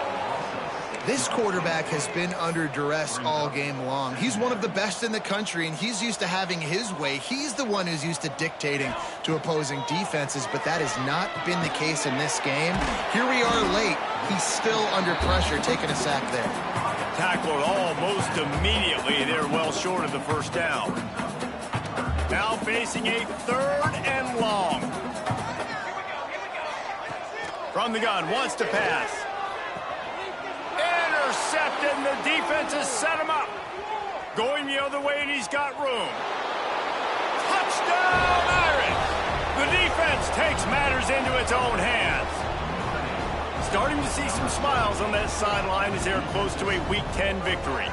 This quarterback has been under duress all game long. He's one of the best in the country, and he's used to having his way. He's the one who's used to dictating to opposing defenses, but that has not been the case in this game. Here we are late. He's still under pressure, taking a sack there. Tackled almost immediately. They're well short of the first down. Now facing a 3rd and long. From the gun, wants to pass. Intercepted, and the defense has set him up. Going the other way, and he's got room. Touchdown, Irish! The defense takes matters into its own hands. Starting to see some smiles on that sideline as they're close to a Week 10 victory.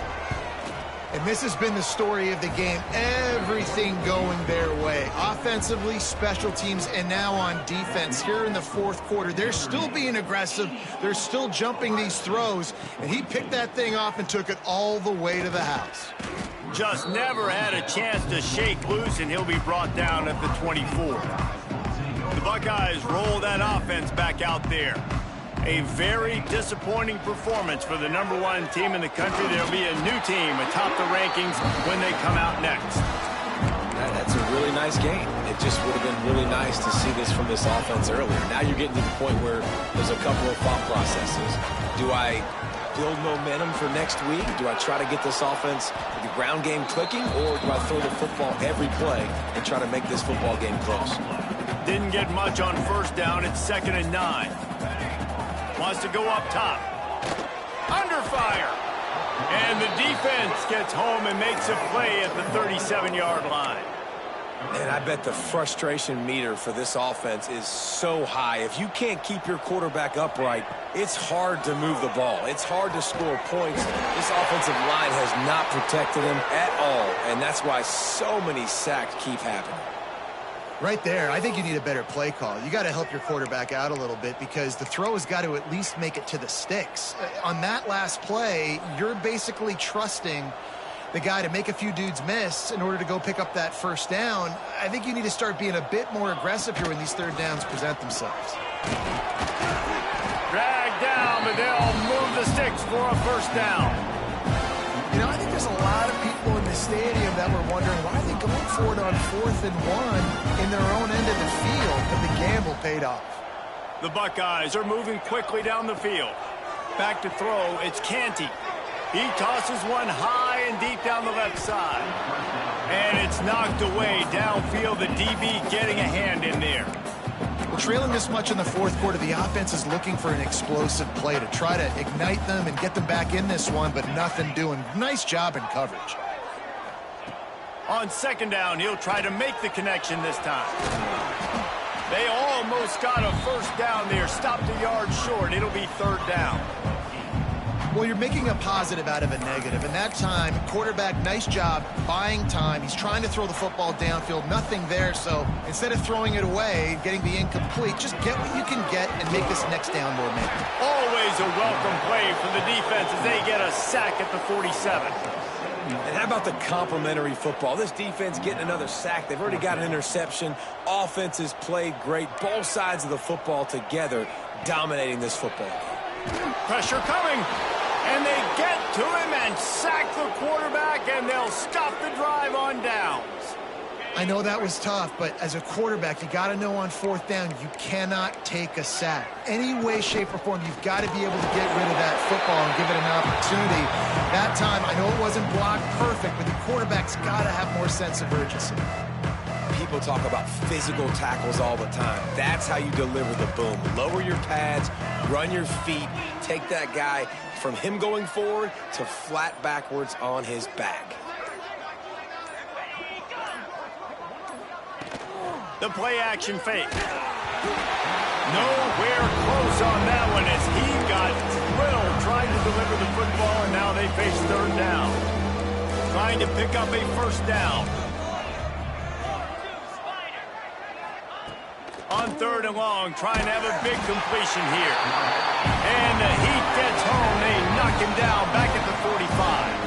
And this has been the story of the game. Everything going their way. Offensively, special teams, and now on defense. Here in the 4th quarter, they're still being aggressive. They're still jumping these throws. And he picked that thing off and took it all the way to the house. Just never had a chance to shake loose, and he'll be brought down at the 24. The Buckeyes roll that offense back out there. A very disappointing performance for the number 1 team in the country. There'll be a new team atop the rankings when they come out next. That's a really nice game. It just would have been really nice to see this from this offense earlier. Now you're getting to the point where there's a couple of thought processes. Do I build momentum for next week? Do I try to get this offense, the ground game clicking, or do I throw the football every play and try to make this football game close? Didn't get much on first down. It's 2nd and 9. Wants to go up top. Under fire. And the defense gets home and makes a play at the 37-yard line. And I bet the frustration meter for this offense is so high. If you can't keep your quarterback upright, it's hard to move the ball. It's hard to score points. This offensive line has not protected him at all, and that's why so many sacks keep happening. Right there, I think you need a better play call. You got to help your quarterback out a little bit because the throw has got to at least make it to the sticks. On that last play, you're basically trusting the guy to make a few dudes miss in order to go pick up that first down. I think you need to start being a bit more aggressive here when these 3rd downs present themselves. Dragged down, but they'll move the sticks for a first down. You know, I think there's a lot of people in the stadium that were wondering why are they going for it on 4th and 1 in their own end of the field, but the gamble paid off. The Buckeyes are moving quickly down the field. Back to throw, it's Canty. He tosses one high and deep down the left side. And it's knocked away downfield, the DB getting a hand in there. Well, trailing this much in the 4th quarter, the offense is looking for an explosive play to try to ignite them and get them back in this one, but nothing doing. Nice job in coverage. On 2nd down, he'll try to make the connection this time. They almost got a first down there, stopped a yard short. It'll be 3rd down. Well, you're making a positive out of a negative, and that time, quarterback, nice job, buying time. He's trying to throw the football downfield, nothing there, so instead of throwing it away, getting the incomplete, just get what you can get and make this next down more manageable. Always a welcome play for the defense as they get a sack at the 47. And how about the complimentary football? This defense getting another sack. They've already got an interception. Offense has played great. Both sides of the football together dominating this football game. Pressure coming. And they get to him and sack the quarterback, and they'll stop the drive on downs. I know that was tough, but as a quarterback, you got to know on fourth down, you cannot take a sack. Any way, shape, or form, you've got to be able to get rid of that football and give it an opportunity. That time, I know it wasn't blocked perfect, but the quarterback's got to have more sense of urgency. People talk about physical tackles all the time. That's how you deliver the boom. Lower your pads, run your feet, take that guy from him going forward to flat backwards on his back. The play action fake. Nowhere close on that one as he got drilled trying to deliver the football, and now they face third down. Trying to pick up a first down. On third and long, trying to have a big completion here. And the heat gets home. They knock him down back at the 45.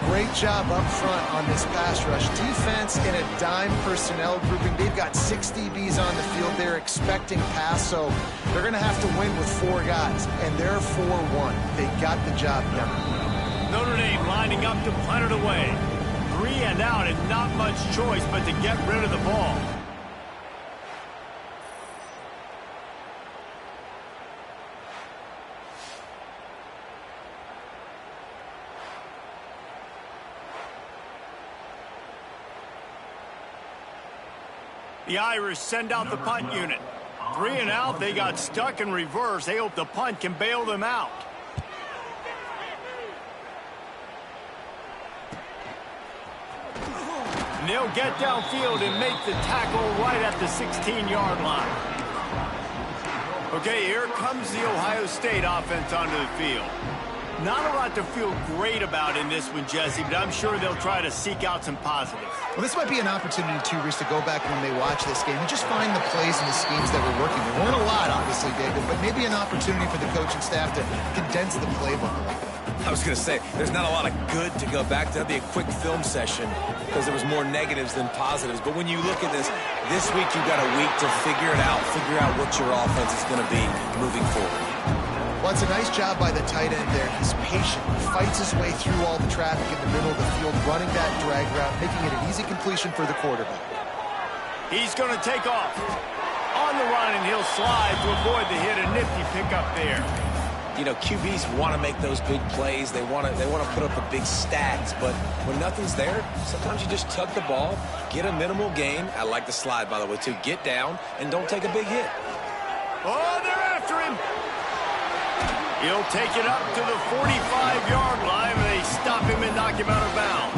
Great job up front on this pass rush. Defense in a dime personnel grouping. They've got 6 DBs on the field. They're expecting pass, so they're going to have to win with 4 guys, and they're 4-1. They got the job done. Notre Dame lining up to punt it away. 3 and out and not much choice but to get rid of the ball. The Irish send out the punt unit. 3 and out, they got stuck in reverse. They hope the punt can bail them out. And they'll get downfield and make the tackle right at the 16-yard line. Okay, here comes the Ohio State offense onto the field. Not a lot to feel great about in this one, Jesse, but I'm sure they'll try to seek out some positives. Well, this might be an opportunity, too, Reese, to go back when they watch this game and just find the plays and the schemes that were working. There weren't a lot, obviously, David, but maybe an opportunity for the coaching staff to condense the playbook a little bit. I was going to say, there's not a lot of good to go back to. That'd be a quick film session because there was more negatives than positives. But when you look at this week you've got a week to figure out what your offense is going to be moving forward. Well, it's a nice job by the tight end there. He's patient. He fights his way through all the traffic in the middle of the field, running that drag route, making it an easy completion for the quarterback. He's going to take off. On the run, and he'll slide to avoid the hit. A nifty pickup there. You know, QBs want to make those big plays. They want to put up the big stats. But when nothing's there, sometimes you just tuck the ball, get a minimal gain. I like the slide, by the way, too. Get down and don't take a big hit. Oh, they're after him. He'll take it up to the 45-yard line. They stop him and knock him out of bounds.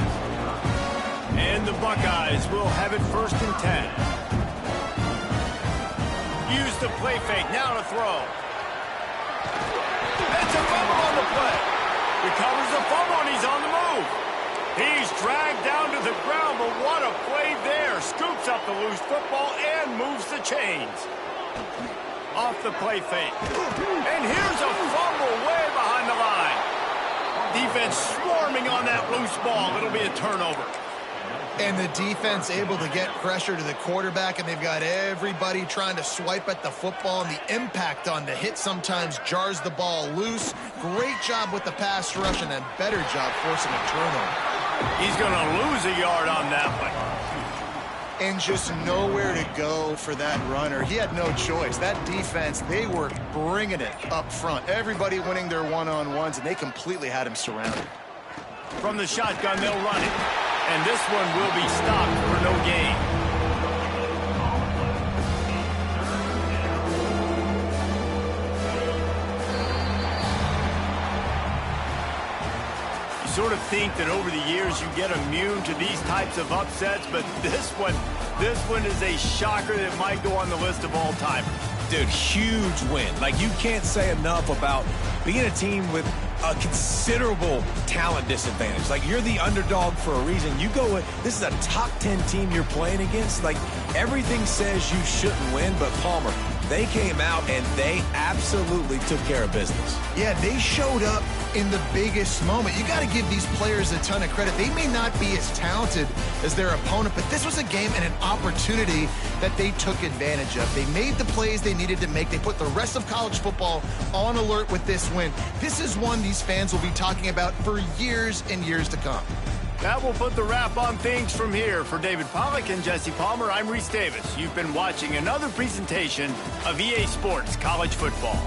And the Buckeyes will have it 1st and 10. Use the play fake. Now to throw. It's a fumble on the play. Recovers the fumble, and he's on the move. He's dragged down to the ground, but what a play there. Scoops up the loose football and moves the chains. Off the play fake. And here's a fumble way behind the line. Defense swarming on that loose ball. It'll be a turnover. And the defense able to get pressure to the quarterback, and they've got everybody trying to swipe at the football, and the impact on the hit sometimes jars the ball loose. Great job with the pass rush, and a better job forcing a turnover. He's going to lose a yard on that one. And just nowhere to go for that runner. He had no choice. That defense, they were bringing it up front. Everybody winning their one-on-ones, and they completely had him surrounded. From the shotgun, they'll run it. And this one will be stopped for no gain. You sort of think that over the years you get immune to these types of upsets, but this one is a shocker that might go on the list of all time. Dude, huge win. Like, you can't say enough about being a team with a considerable talent disadvantage. Like, you're the underdog for a reason. You go, this is a top 10 team you're playing against. Like, everything says you shouldn't win, but Palmer, they came out and they absolutely took care of business. Yeah, they showed up in the biggest moment. You got to give these players a ton of credit. They may not be as talented as their opponent, but this was a game and an opportunity that they took advantage of. They made the plays they needed to make. They put the rest of college football on alert with this win. This is one these fans will be talking about for years and years to come. That will put the wrap on things from here. For David Pollack and Jesse Palmer, I'm Reese Davis. You've been watching another presentation of EA Sports College Football.